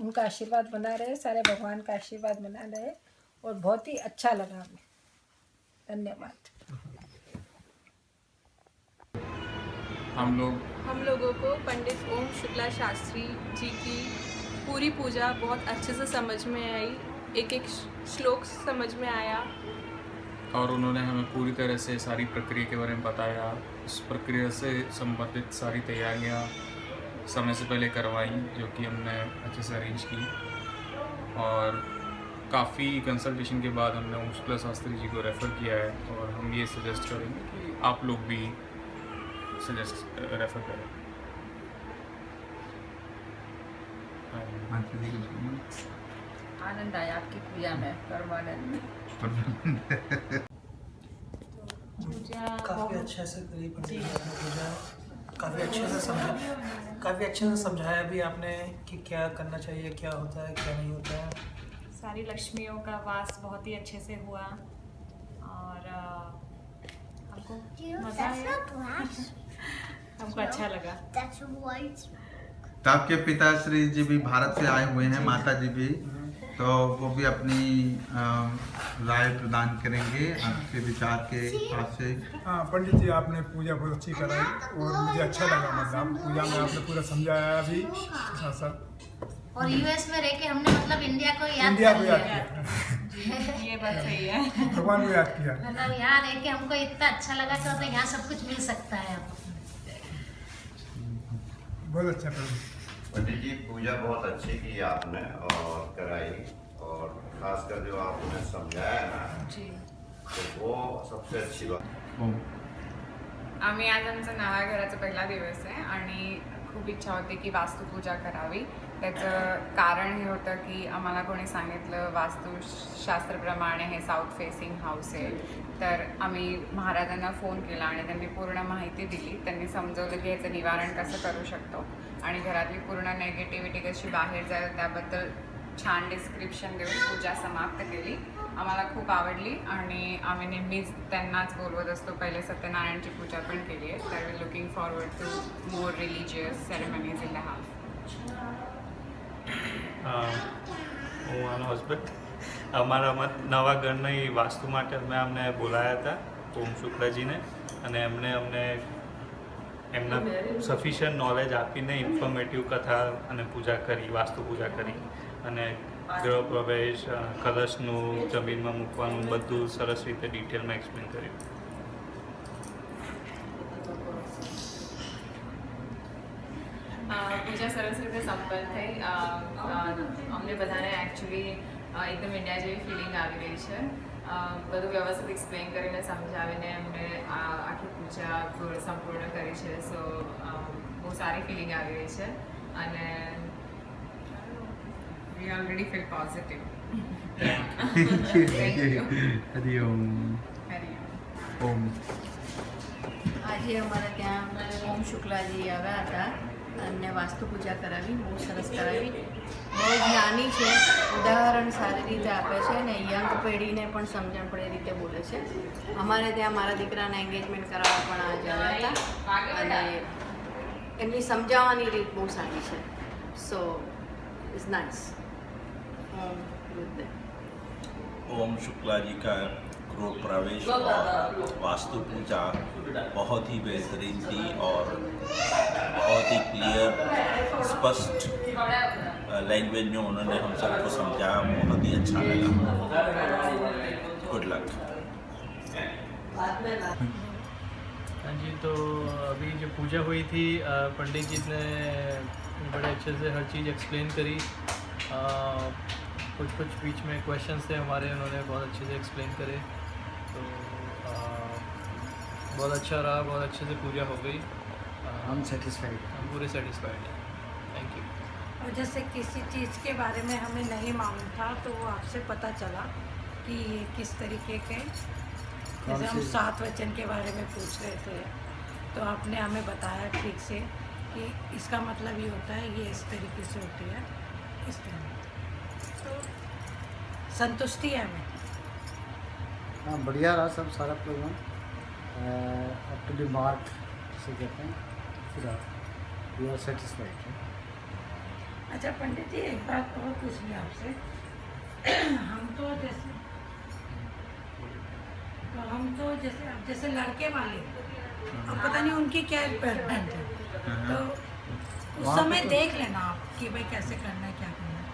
उनका आशीर्वाद बना रहे, सारे भगवान का आशीर्वाद बना रहे और बहुत ही अच्छा लगा हमें. धन्यवाद. हम लोगों को पंडित ओम शुक्ला शास्त्री जी की पूरी पूजा बहुत अच्छे से समझ में आई. एक एक श्लोक समझ में आया और उन्होंने हमें पूरी तरह से सारी प्रक्रिया के बारे में बताया. इस प्रक्रिया से संबंधित सारी तैयारियां समय से पहले करवाई जो कि हमने अच्छे से अरेंज की. और काफ़ी कंसल्टेशन के बाद हमने ओम शुक्ला शास्त्री जी को रेफ़र किया है और हम ये सजेस्ट करेंगे कि आप लोग भी रेफ़र करें. आनंद आया आपकी पूजा में, परमानंद में. काफ़ी अच्छे से करी पंडित जी ने पूजा. काफ़ी अच्छे से समझाया भी आपने कि क्या करना चाहिए, क्या होता है, क्या नहीं होता है. सारी लक्ष्मियों का वास बहुत ही अच्छे से हुआ और हमको मज़ा आया, हमको अच्छा लगा. तो आपके पिताश्री जी भी भारत से आए हुए हैं, माता जी भी, तो वो भी अपनी राय प्रदान करेंगे आपके विचार के हिसाब से. हाँ पंडित जी, आपने पूजा बहुत अच्छी कराई और मुझे अच्छा लगा. मतलब पूजा में आपने पूरा समझाया भी साथ साथ. और यूएस में रह के हमने मतलब इंडिया को याद किया. ये बात सही है. भगवान को याद किया. मतलब यहाँ रह के हमको इतना अच्छा लगा कि मतलब यहाँ सब कुछ मिल सकता है. बहुत अच्छा पंडित जी, पूजा बहुत अच्छी की आपने और कराई, और खासकर जो आपने समझाया ना तो वो सबसे अच्छी बात. आम्ही आज आमचा नव्या घराचा पहिला दिवस आहे आणि खूप इच्छा होती की वास्तुपूजा करावी. त्याचं कारण हे होतं की आम्हाला कोणी सांगितलं वास्तुशास्त्रप्रमाणे हे साऊथ फेसिंग हाऊस आहे. तर आम्ही महाराजांना फोन केला आणि त्यांनी पूर्ण माहिती दिली. त्यांनी समजवलं की याचं निवारण कसं करू शकतो आणि घरातली पूर्ण नेगेटिव्हिटी कशी बाहेर जाईल त्याबद्दल छान डिस्क्रिप्शन देऊन पूजा समाप्त केली. आम्हाला खूप आवडली आणि आम्ही नेहमीच त्यांनाच बोलवत असतो. पहिले सत्यनारायणची पूजा पण केली आहे. तर we looking forward to more religious ceremonies in the house. હું આનો હસબન્ડ. અમારા નવા ઘરની વાસ્તુ માટે અમને બોલાયા હતા ઓમ શુક્લાજીને, અને એમણે અમને એમના સફિશિયન્ટ નોલેજ આપીને ઇન્ફોર્મેટિવ કથા અને પૂજા કરી, વાસ્તુ પૂજા કરી, અને ગૃહ પ્રવેશ, કલશનું જમીનમાં મૂકવાનું બધું સરસ રીતે ડિટેલમાં એક્સપ્લેન કર્યું. પૂજા સરસ રીતે સંપન્ન થઈ. અમને બધાને એકચ્યુઅલી એકદમ ઇન્ડિયા જેવી ફિલિંગ આવી રહી છે. બધું વ્યવસ્થિત એક્સપ્લેન કરીને સમજાવીને એમને આખી પૂજા સંપૂર્ણ કરી છે. સો બહુ સારી ફિલિંગ આવી રહી છે અને we already feel positive. Hari Om. Om. આજે અમારા ત્યાં ઓમ શુક્લાજી આવ્યા હતા અને વાસ્તુ પૂજા કરાવી, બહુ સરસ કરાવી. બહુ જ્ઞાની છે, ઉદાહરણ સારી રીતે આપે છે અને યંગ પેઢીને પણ સમજણ પડે એ રીતે બોલે છે. અમારે ત્યાં મારા દીકરાને એન્ગેજમેન્ટ કરાવવા પણ આજે આવ્યા હતા અને એમની સમજાવવાની રીત બહુ સારી છે. સો is nice. ओम शुक्ला जी का गृह प्रवेश और वास्तु पूजा बहुत ही बेहतरीन थी और बहुत ही क्लियर स्पष्ट लैंग्वेज में उन्होंने हम सबको समझाया, बहुत ही अच्छा लगा। Good luck. हाँ जी, तो अभी जो पूजा हुई थी पंडित जी ने बड़े अच्छे से हर चीज़ एक्सप्लेन करी। कुछ बीच में क्वेश्चंस थे हमारे, उन्होंने बहुत अच्छे से एक्सप्लेन करे, तो बहुत अच्छा रहा, बहुत अच्छे से पूजा हो गई। हम सेटिस्फाइड, हम पूरे सेटिस्फाइड हैं। Thank you. और जैसे किसी चीज़ के बारे में हमें नहीं मालूम था तो वो आपसे पता चला कि ये किस तरीके के, जैसे हम 7 वचन के बारे में पूछ रहे थे तो आपने हमें बताया ठीक से कि इसका मतलब ये होता है, ये इस तरीके से होती है, इस तरह। तो संतुष्टि है हमें। हाँ, बढ़िया रहा सब सारा program, up to the mark से कहते हैं, पूरा वी आर सेटिस्फाइड। अच्छा पंडित जी, एक बात और पूछनी आपसे। हम तो जैसे लड़के वाले, अब पता नहीं उनकी क्या रिक्वायरमेंट है, तो उस समय देख लेना आप कि भाई कैसे करना है, क्या करना है,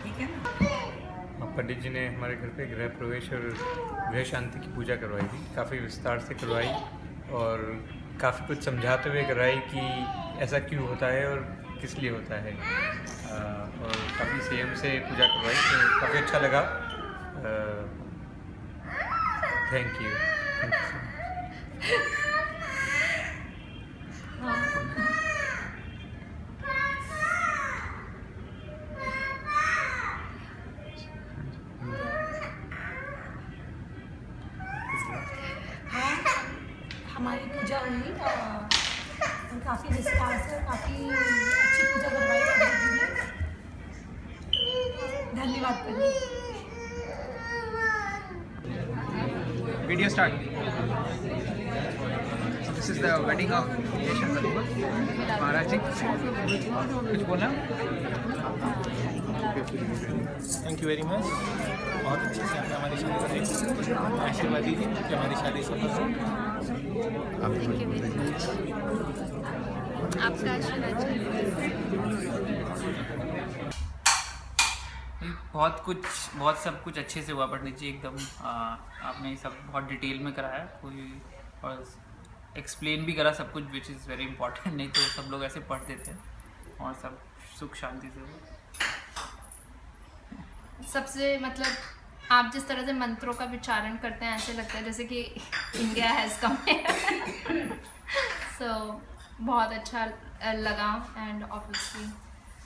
ठीक है ना। पंडित जी ने हमारे घर पे गृह प्रवेश और गृह शांति की पूजा करवाई थी, काफ़ी विस्तार से करवाई और काफ़ी कुछ समझाते हुए करवाई कि ऐसा क्यों होता है और किस लिए होता है, और काफ़ी संयम से पूजा करवाई, तो काफ़ी अच्छा लगा। Thank you. हमारी पूजा हुई और काफ़ी विस्तार से काफ़ी अच्छी पूजा करवाई पंडित जी ने। धन्यवाद पंडित। Video start. So this is the wedding of Yeshan Kalima. Maharaj ji, कुछ बोलना? Thank you very much. बहुत अच्छे से आपने हमारी शादी की, आशीर्वाद दीजिए कि हमारी शादी सफल हो। थैंक यू वेरी मच, आपका आशीर्वाद चाहिए। बहुत सब कुछ अच्छे से हुआ पंडित जी, एकदम आपने सब बहुत डिटेल में कराया, कोई और एक्सप्लेन भी करा सब कुछ, विच इज़ वेरी इंपॉर्टेंट, नहीं तो सब लोग ऐसे पढ़ देते हैं, और सब सुख शांति से हुआ। सबसे मतलब आप जिस तरह से मंत्रों का विचारण करते हैं, ऐसे लगता है जैसे कि इंडिया हैज़ कम सो बहुत अच्छा लगा, एंड ऑब्वियसली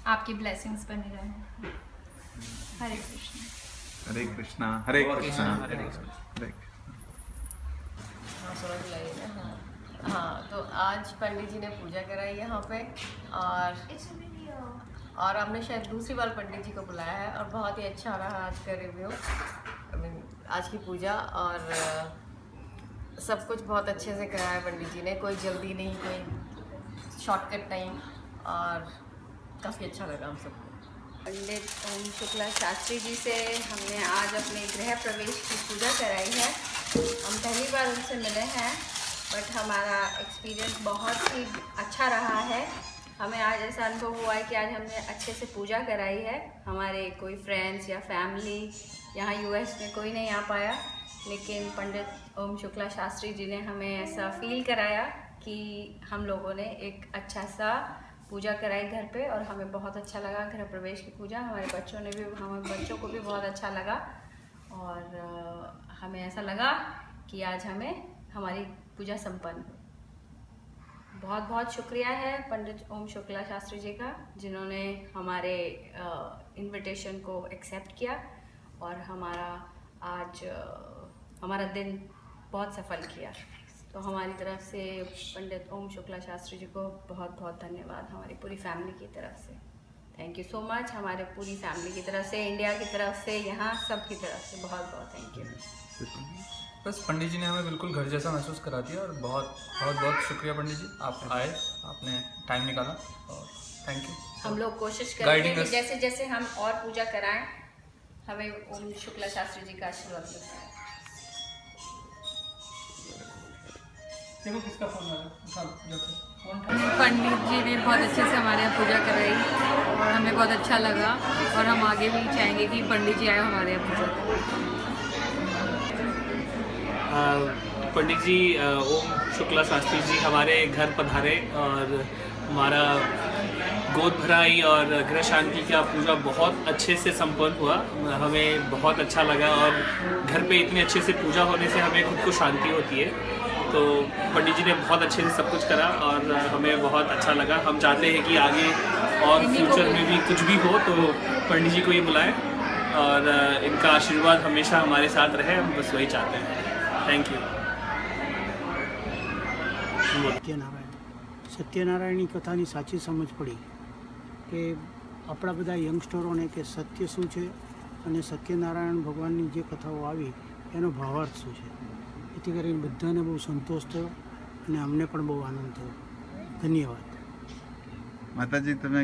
आपकी ब्लेसिंग्स बनी रहे। हरे कृष्ण। हरे कृष्णा। हरे कृष्णा। हरे कृष्णा। हाँ, तो आज पंडित जी ने पूजा कराई यहाँ पे, और हमने शायद दूसरी बार पंडित जी को बुलाया है, और बहुत ही अच्छा रहा आज का रिव्यू, आज की पूजा, और सब कुछ बहुत अच्छे से कराया पंडित जी ने, कोई जल्दी नहीं, कोई शॉर्टकट नहीं, और काफ़ी अच्छा लगा हम सबको। पंडित ओम शुक्ला शास्त्री जी से हमने आज अपने गृह प्रवेश की पूजा कराई है। हम पहली बार उनसे मिले हैं, बट हमारा एक्सपीरियंस बहुत ही अच्छा रहा है। हमें आज ऐसा अनुभव हुआ है कि आज हमने अच्छे से पूजा कराई है। हमारे कोई फ्रेंड्स या फैमिली यहाँ यूएस में कोई नहीं आ पाया, लेकिन पंडित ओम शुक्ला शास्त्री जी ने हमें ऐसा फील कराया कि हम लोगों ने एक अच्छा सा पूजा कराई घर पे, और हमें बहुत अच्छा लगा गृह प्रवेश की पूजा। हमारे बच्चों को भी बहुत अच्छा लगा, और हमें ऐसा लगा कि आज हमें हमारी पूजा संपन्न हुई। बहुत बहुत शुक्रिया है पंडित ओम शुक्ला शास्त्री जी का, जिन्होंने हमारे इनविटेशन को एक्सेप्ट किया और हमारा दिन बहुत सफल किया। तो हमारी तरफ से पंडित ओम शुक्ला शास्त्री जी को बहुत बहुत धन्यवाद, हमारी पूरी फैमिली की तरफ से। थैंक यू सो मच, हमारे पूरी फैमिली की तरफ से, इंडिया की तरफ से, यहाँ सब की तरफ से बहुत बहुत थैंक यू। बस पंडित जी ने हमें बिल्कुल घर जैसा महसूस करा दिया, और बहुत बहुत शुक्रिया पंडित जी, आप आए, आपने टाइम निकाला, और थैंक यू। हम लोग कोशिश करेंगे कि जैसे जैसे हम और पूजा कराएं हमें ओम शुक्ला शास्त्री जी का आशीर्वाद मिलता है। देखो किसका फोन आ रहा है। पंडित जी ने बहुत अच्छे से हमारे यहाँ पूजा कराई और हमें बहुत अच्छा लगा और हम आगे भी चाहेंगे कि पंडित जी आए हमारे यहाँ पूजा करें। पंडित जी ओम शुक्ला शास्त्री जी हमारे घर पधारे और हमारा गोद भराई और गृह शांति का पूजा बहुत अच्छे से संपन्न हुआ। हमें बहुत अच्छा लगा और घर पे इतने अच्छे से पूजा होने से हमें खुद को शांति होती है। तो पंडित जी ने बहुत अच्छे से सब कुछ करा और हमें बहुत अच्छा लगा। हम चाहते हैं कि आगे और फ्यूचर में भी कुछ भी हो तो पंडित जी को ही बुलाएं और इनका आशीर्वाद हमेशा हमारे साथ रहे, हम बस वही चाहते हैं। Thank you. સત્યનારાયણની કથાની સાચી સમજ પડી કે આપણા બધા યંગસ્ટરોને કે સત્ય શું છે અને સત્યનારાયણ ભગવાનની જે કથાઓ આવી એનો ભાવાર્થ શું છે, એથી કરીને બધાને બહુ સંતોષ થયો અને અમને પણ બહુ આનંદ થયો. ધન્યવાદ. માતાજી તમે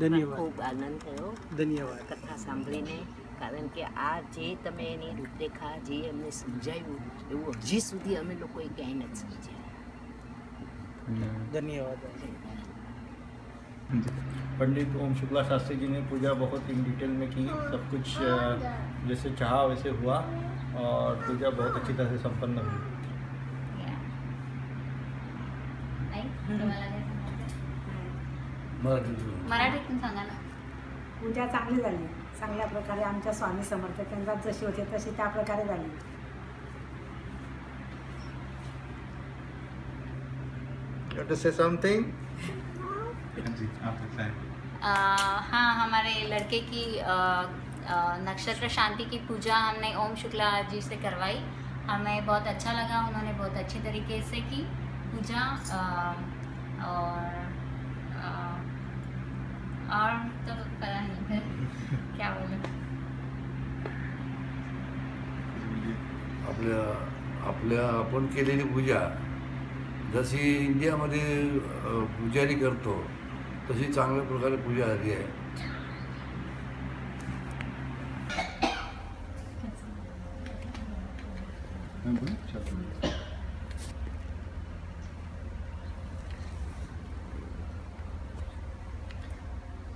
ધન્યવાદ. ખૂબ આનંદ થયો ધન્યવાદ કથા સાંભળીને, કારણ કે આ જે તમે એની રૂપરેખા જે અમને સમજાવ્યું એવું હજી સુધી અમે લોકોએ ક્યાંય નથી સમજ્યા. धन्यवाद. पंडित ओम शुक्ला शास्त्री जी ने पूजा बहुत इन डिटेल में की, सब कुछ जैसे चाहा वैसे हुआ और पूजा बहुत अच्छी तरह से संपन्न हुई. मराठीतून सांगा ना. पूजा चांगली झाली, चांगल्या प्रकारे आमच्या स्वामी समर्थ केंद्रात जशी होती तशी त्या प्रकारे झाली. You want to say something? हाँ, हमारे लड़के की नक्षत्र शांति की पूजा हमने ओम शुक्ला जी से करवाई. हमें बहुत अच्छा लगा, उन्होंने बहुत अच्छे तरीके से की पूजा. और तो पता नहीं फिर क्या बोलूं. आपल्या आपण केलेली पूजा जशी इंडियामध्ये पुजारी करतो तशी चांगल्या प्रकारे पूजा झाली आहे.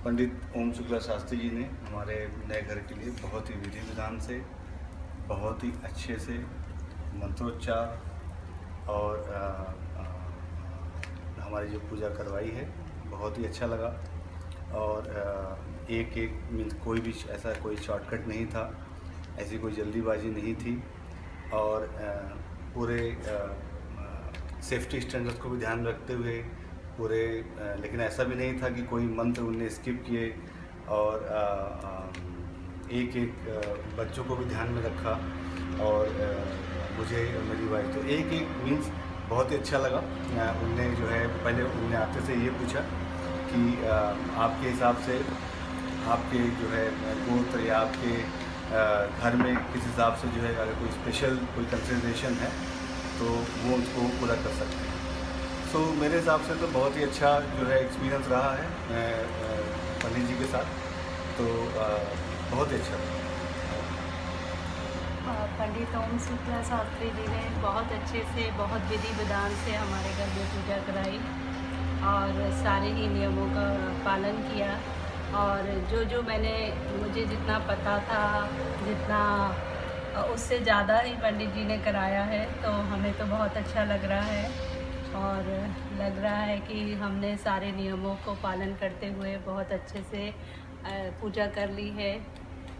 पंडित ओम शुक्ला शास्त्री जी ने हमारे नए घर के लिए बहुत ही विधि विधान से, बहुत ही अच्छे से मंत्रोच्चार और हमारी जो पूजा करवाई है बहुत ही अच्छा लगा. और एक एक मीन्स कोई भी ऐसा कोई शॉर्टकट नहीं था, ऐसी कोई जल्दीबाजी नहीं थी और पूरे सेफ्टी स्टैंडर्ड्स को भी ध्यान रखते हुए पूरे, लेकिन ऐसा भी नहीं था कि कोई मंत्र उनने स्किप किए और एक एक बच्चों को भी ध्यान में रखा. और मुझे मेरी वाइफ तो एक एक मीन्स बहुत ही अच्छा लगा. उनने जो है पहले उनने आपसे से ये पूछा कि आपके हिसाब से आपके जो है गोत्र या आपके घर में किस हिसाब से जो है अगर कोई स्पेशल कोई कंसिडरेशन है तो वो उसको पूरा कर सकते हैं. सो मेरे हिसाब से तो बहुत ही अच्छा जो है एक्सपीरियंस रहा है पंडित जी के साथ, तो बहुत ही अच्छा. पंडित ओम शुक्ला शास्त्री जी ने बहुत अच्छे से, बहुत विधि विधान से हमारे घर में पूजा कराई और सारे ही नियमों का पालन किया. और जो मुझे जितना पता था, जितना उससे ज़्यादा ही पंडित जी ने कराया है, तो हमें तो बहुत अच्छा लग रहा है. और लग रहा है कि हमने सारे नियमों को पालन करते हुए बहुत अच्छे से पूजा कर ली है.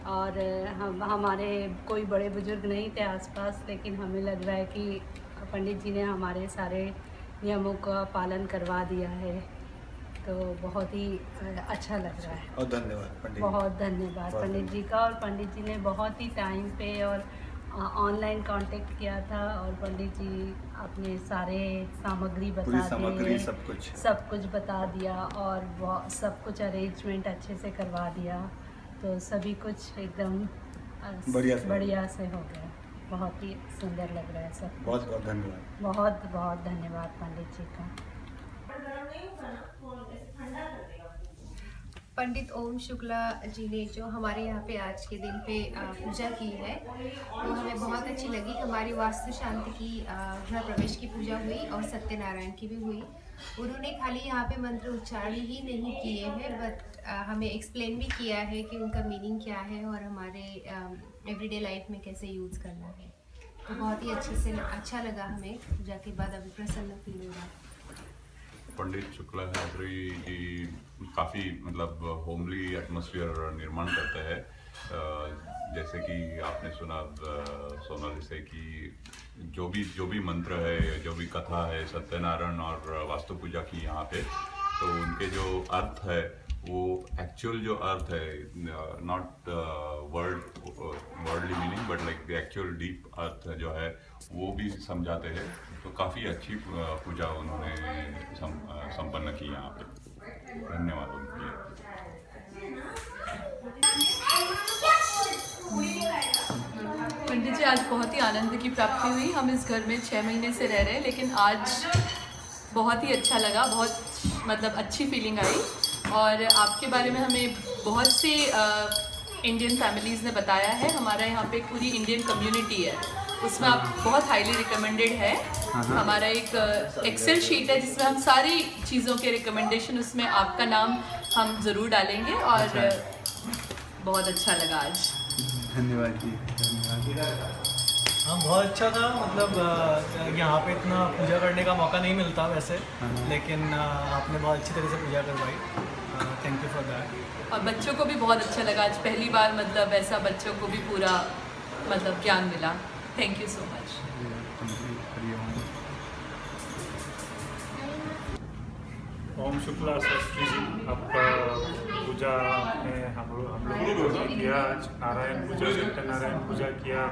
और हमारे कोई बड़े बुजुर्ग नहीं थे आसपास, लेकिन हमें लग रहा है कि पंडित जी ने हमारे सारे नियमों का पालन करवा दिया है, तो बहुत ही अच्छा लग रहा है. और धन्यवाद पंडित. बहुत धन्यवाद पंडित जी का. और पंडित जी ने बहुत ही टाइम पे और ऑनलाइन कांटेक्ट किया था और पंडित जी अपने सारे सामग्री बता दिए, सब कुछ बता दिया और सब कुछ अरेंजमेंट अच्छे से करवा दिया. तो सभी कुछ एकदम बढ़िया से हो गया. बहुत ही सुंदर लग रहा है सब. बहुत बहुत धन्यवाद. बहुत बहुत धन्यवाद पंडित जी का. पंडित ओम शुक्ला जी ने जो हमारे यहाँ पे आज के दिन पे पूजा की है वो हमें बहुत अच्छी लगी। हमारी वास्तु शांति की गृह प्रवेश की पूजा हुई और सत्यनारायण की भी हुई। उन्होंने खाली यहाँ पे मंत्र उच्चारण ही नहीं किए हैं बट हमें एक्सप्लेन भी किया है कि उनका मीनिंग क्या है और हमारे एवरीडे लाइफ में कैसे यूज़ करना है। तो बहुत ही अच्छे से अच्छा लगा हमें पूजा के बाद, अभी प्रसन्न फील हो रहा है। पंडित शुक्ला शास्त्री जी काफ़ी मतलब होमली एटमॉस्फेयर निर्माण करते हैं। जैसे कि आपने सुना सोनाली से कि जो भी मंत्र है, जो भी कथा है सत्यनारायण और वास्तु पूजा की यहाँ पे, तो उनके जो अर्थ है वो एक्चुअल जो अर्थ है, not worldly meaning but like the actual deep अर्थ जो है वो भी समझाते हैं। तो काफ़ी अच्छी पूजा उन्होंने संपन्न की यहाँ पे। धन्यवाद उनके लिए। पंडित जी, आज बहुत ही आनंद की प्राप्ति हुई। हम इस घर में 6 महीने से रह रहे हैं, लेकिन आज बहुत ही अच्छा लगा, बहुत मतलब अच्छी फीलिंग आई। और आपके बारे में हमें बहुत सी इंडियन फैमिलीज़ ने बताया है। हमारा यहाँ पे पूरी इंडियन कम्युनिटी है, उसमें आप बहुत हाईली रिकमेंडेड है। हमारा एक एक्सेल शीट है जिसमें हम सारी चीज़ों के रिकमेंडेशन, उसमें आपका नाम हम ज़रूर डालेंगे। और बहुत अच्छा लगा आज। धन्यवाद जी, धन्यवाद। हाँ, बहुत अच्छा था। मतलब यहाँ पे इतना पूजा करने का मौका नहीं मिलता वैसे, लेकिन आपने बहुत अच्छी तरह से पूजा करवाई। Thank you for that. और बच्चों को भी बहुत अच्छा लगा आज, पहली बार मतलब ऐसा बच्चों को भी पूरा मतलब ज्ञान मिला। Thank you so much. Om Shukla Shastri ji, आपका पूजा में हम लोगों को किया आज, नारायण पूजा, सत्यनारायण पूजा किया।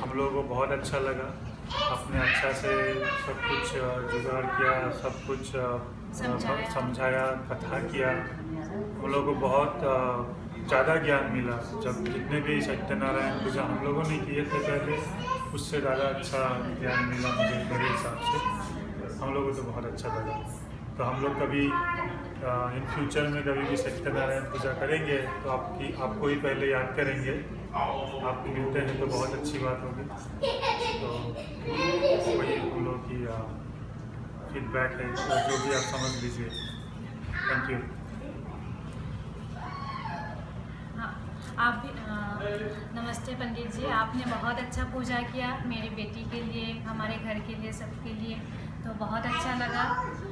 हम लोगों को बहुत अच्छा लगा। आपने अच्छा से सब कुछ जुगाड़ किया, सब कुछ समझाया, कथा किया। हम लोगों को बहुत ज़्यादा ज्ञान मिला। जब जितने भी सत्यनारायण पूजा हम लोगों ने किए थे पहले, उससे ज़्यादा अच्छा ज्ञान मिला मुझे मेरे हिसाब से। हम लोगों को तो बहुत अच्छा लगा। तो हम लोग कभी इन फ्यूचर में कभी भी सत्यनारायण पूजा करेंगे तो आपको ही पहले याद करेंगे। आप मिलते हैं तो बहुत अच्छी बात होगी। तो वही हम लोग की फीडबैक है, तो जो भी आप समझ लीजिए। Thank you. आप भी नमस्ते पंडित जी, आपने बहुत अच्छा पूजा किया मेरी बेटी के लिए, हमारे घर के लिए, सबके लिए। तो बहुत अच्छा लगा।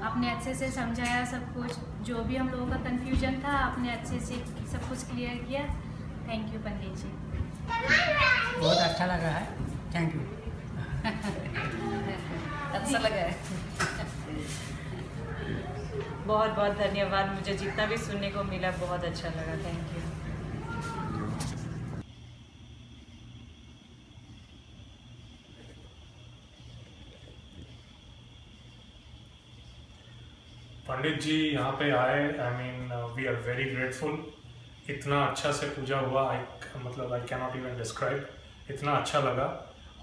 आपने अच्छे से समझाया सब कुछ, जो भी हम लोगों का कन्फ्यूजन था आपने अच्छे से सब कुछ क्लियर किया। Thank you Pandit ji. बहुत अच्छा लगा है। Thank you. अच्छा लगा है। बहुत बहुत धन्यवाद। मुझे जितना भी सुनने को मिला बहुत अच्छा लगा। Thank you. पंडित जी यहाँ पे आए, I mean we are very grateful. इतना अच्छा से पूजा हुआ, I can not even describe. इतना अच्छा लगा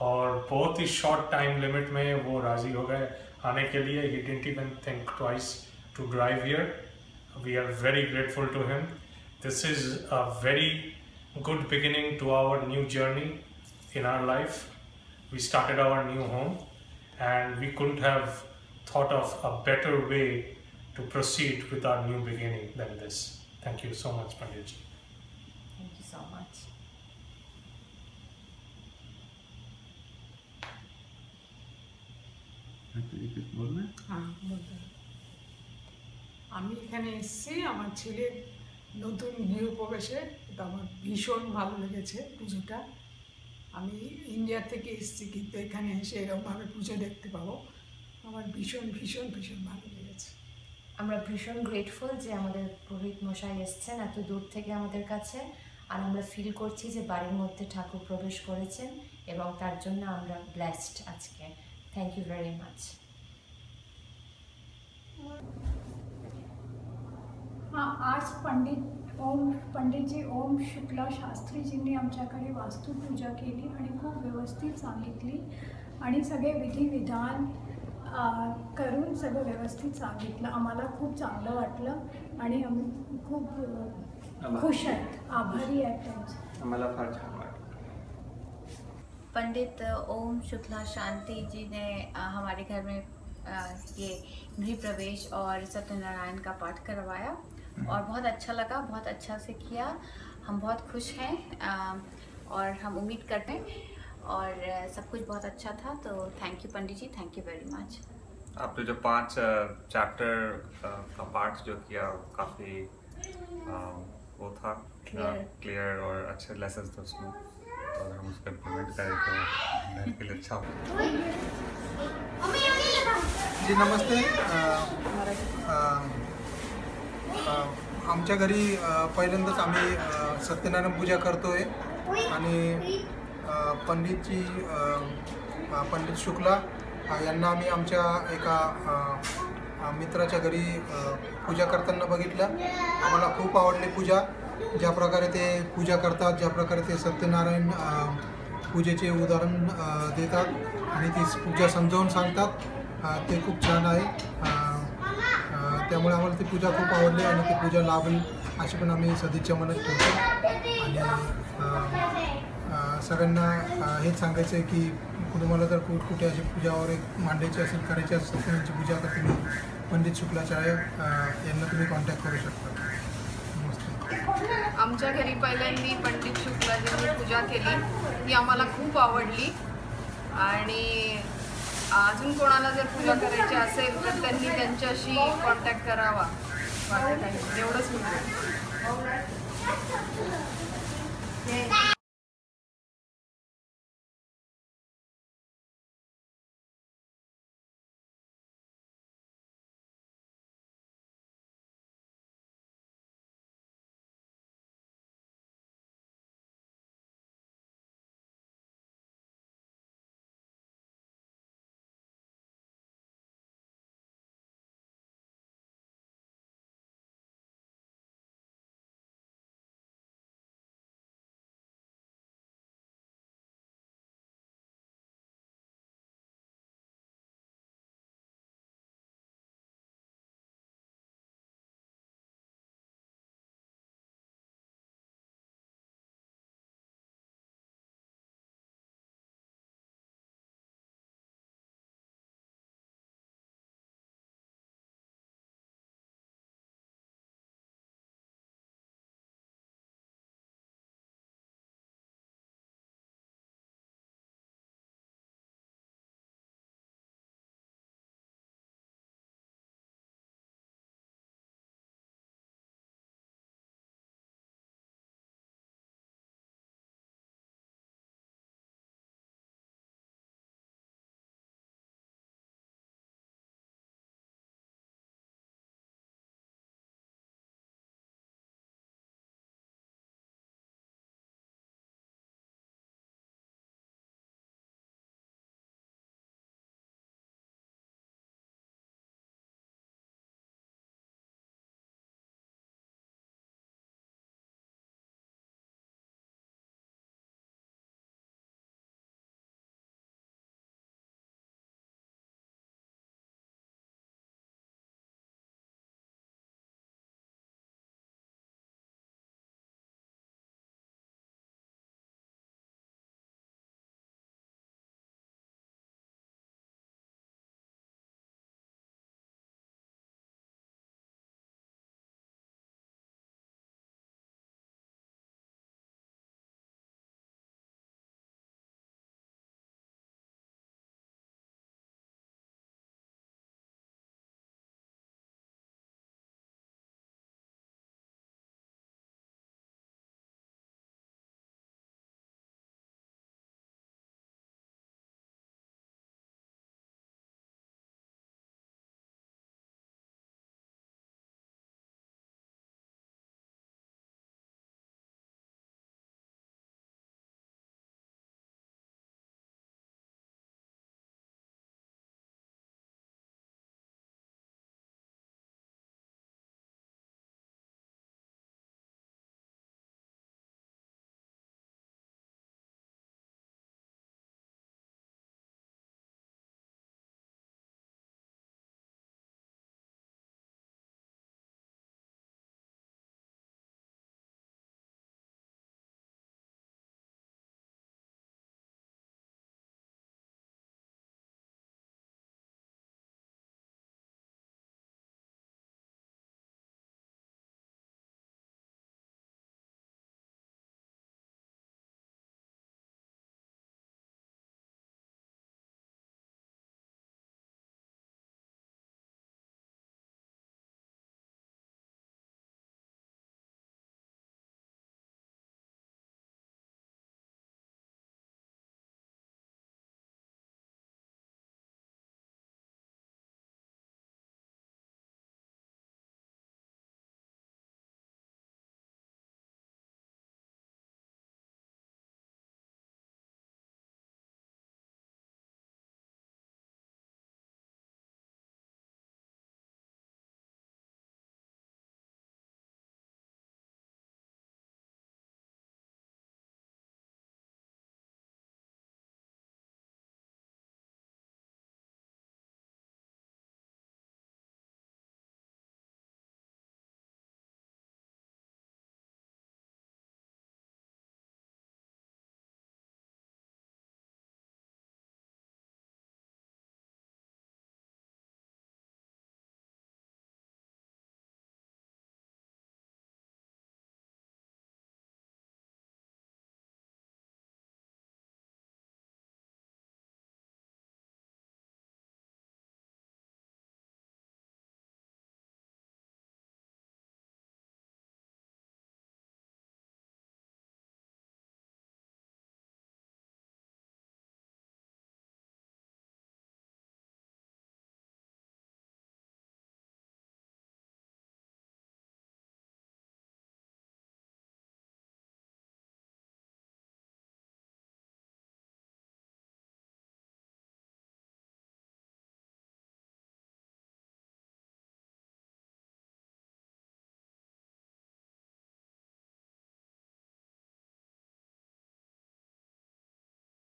और बहुत ही शॉर्ट टाइम लिमिट में वो राज़ी हो गए आने के लिए। He didn't even think twice to drive here. We are very grateful to him. This is a very good beginning to our new journey in our life. We started our new home and we couldn't have thought of a better way to proceed with our new beginning than this. Thank you so much, Pandit ji. Thank you so much. আমি এখানে এসেছি আমার ছেলের নতুন গৃহপ্রবেশে। এটা আমার ভীষণ ভালো লেগেছে পুজোটা। আমি ইন্ডিয়া থেকে এসেছি, কিন্তু এখানে এসে এরকমভাবে পুজো দেখতে পাবো আমার ভীষণ ভীষণ ভীষণ ভালো লেগেছে। আমরা ভীষণ গ্রেটফুল যে আমাদের পুরোহিত মশাই এসছেন এত দূর থেকে আমাদের কাছে। আর আমরা ফিল করছি যে বাড়ির মধ্যে ঠাকুর প্রবেশ করেছেন এবং তার জন্য আমরা ব্লেসড আজকে। Thank you very much. हाँ, आज पंडित जी ओम शुक्ला शास्त्री जींनी आमच्याकडे वास्तुपूजा केली आणि खूप व्यवस्थित सांगितली आणि सगळे विधिविधान करून सगळं व्यवस्थित सांगितलं। आम्हाला खूप चांगलं वाटलं। आणि आम्ही खूप खुश आहेत, आभारी आहेत त्यांचे. आम्हाला फार छान वाटलं. पंडित ओम शुक्ला शांति जी ने हमारे घर में ये गृह प्रवेश और सत्यनारायण का पाठ करवाया और बहुत अच्छा लगा, बहुत अच्छा से किया. हम बहुत खुश हैं और हम उम्मीद करते हैं और सब कुछ बहुत अच्छा था. तो thank you Pandit ji, thank you very much. आपने जो 5 चैप्टर का पाठ जो किया काफ़ी वो था क्लियर और अच्छे लेसन थे उसमें, और हम उसको इम्प्लीमेंट करें तो मेरे के लिए अच्छा होगा. जी नमस्ते. आमच्या घरी पहिल्यांदाच आम्ही सत्यनारायण पूजा करतोय आणि पंडितजी पंडित शुक्ला यांना आम्ही आमच्या एका मित्राच्या घरी पूजा करताना बघितलं. आम्हाला खूप आवडली पूजा, ज्या प्रकारे ते पूजा करतात, ज्या प्रकारे ते सत्यनारायण पूजेचे उदाहरण देतात आणि ती पूजा समजावून सांगतात, ते खूप छान आहे. त्यामुळे आम्हाला ती पूजा खूप आवडली आणि ती पूजा लाभेल अशी पण आम्ही सदिच्छा मनात ठेवतो. आणि सगळ्यांना हेच सांगायचं आहे की तुम्हाला जर कुठे अशी पूजावर एक मांडायची असेल, करायची असेल, सत्यनारायणची पूजा, तर तुम्ही पंडित शुक्लाचार्य यांना तुम्ही कॉन्टॅक्ट करू शकता. आमच्या घरी पहिल्यांदा पंडित शुक्लाजींनी पूजा केली, ती आम्हाला खूप आवडली. आणि अजून कोणाला जर पूजा करायची असेल तर त्यांनी त्यांच्याशी कॉन्टॅक्ट करावा. एवढंच म्हणतो.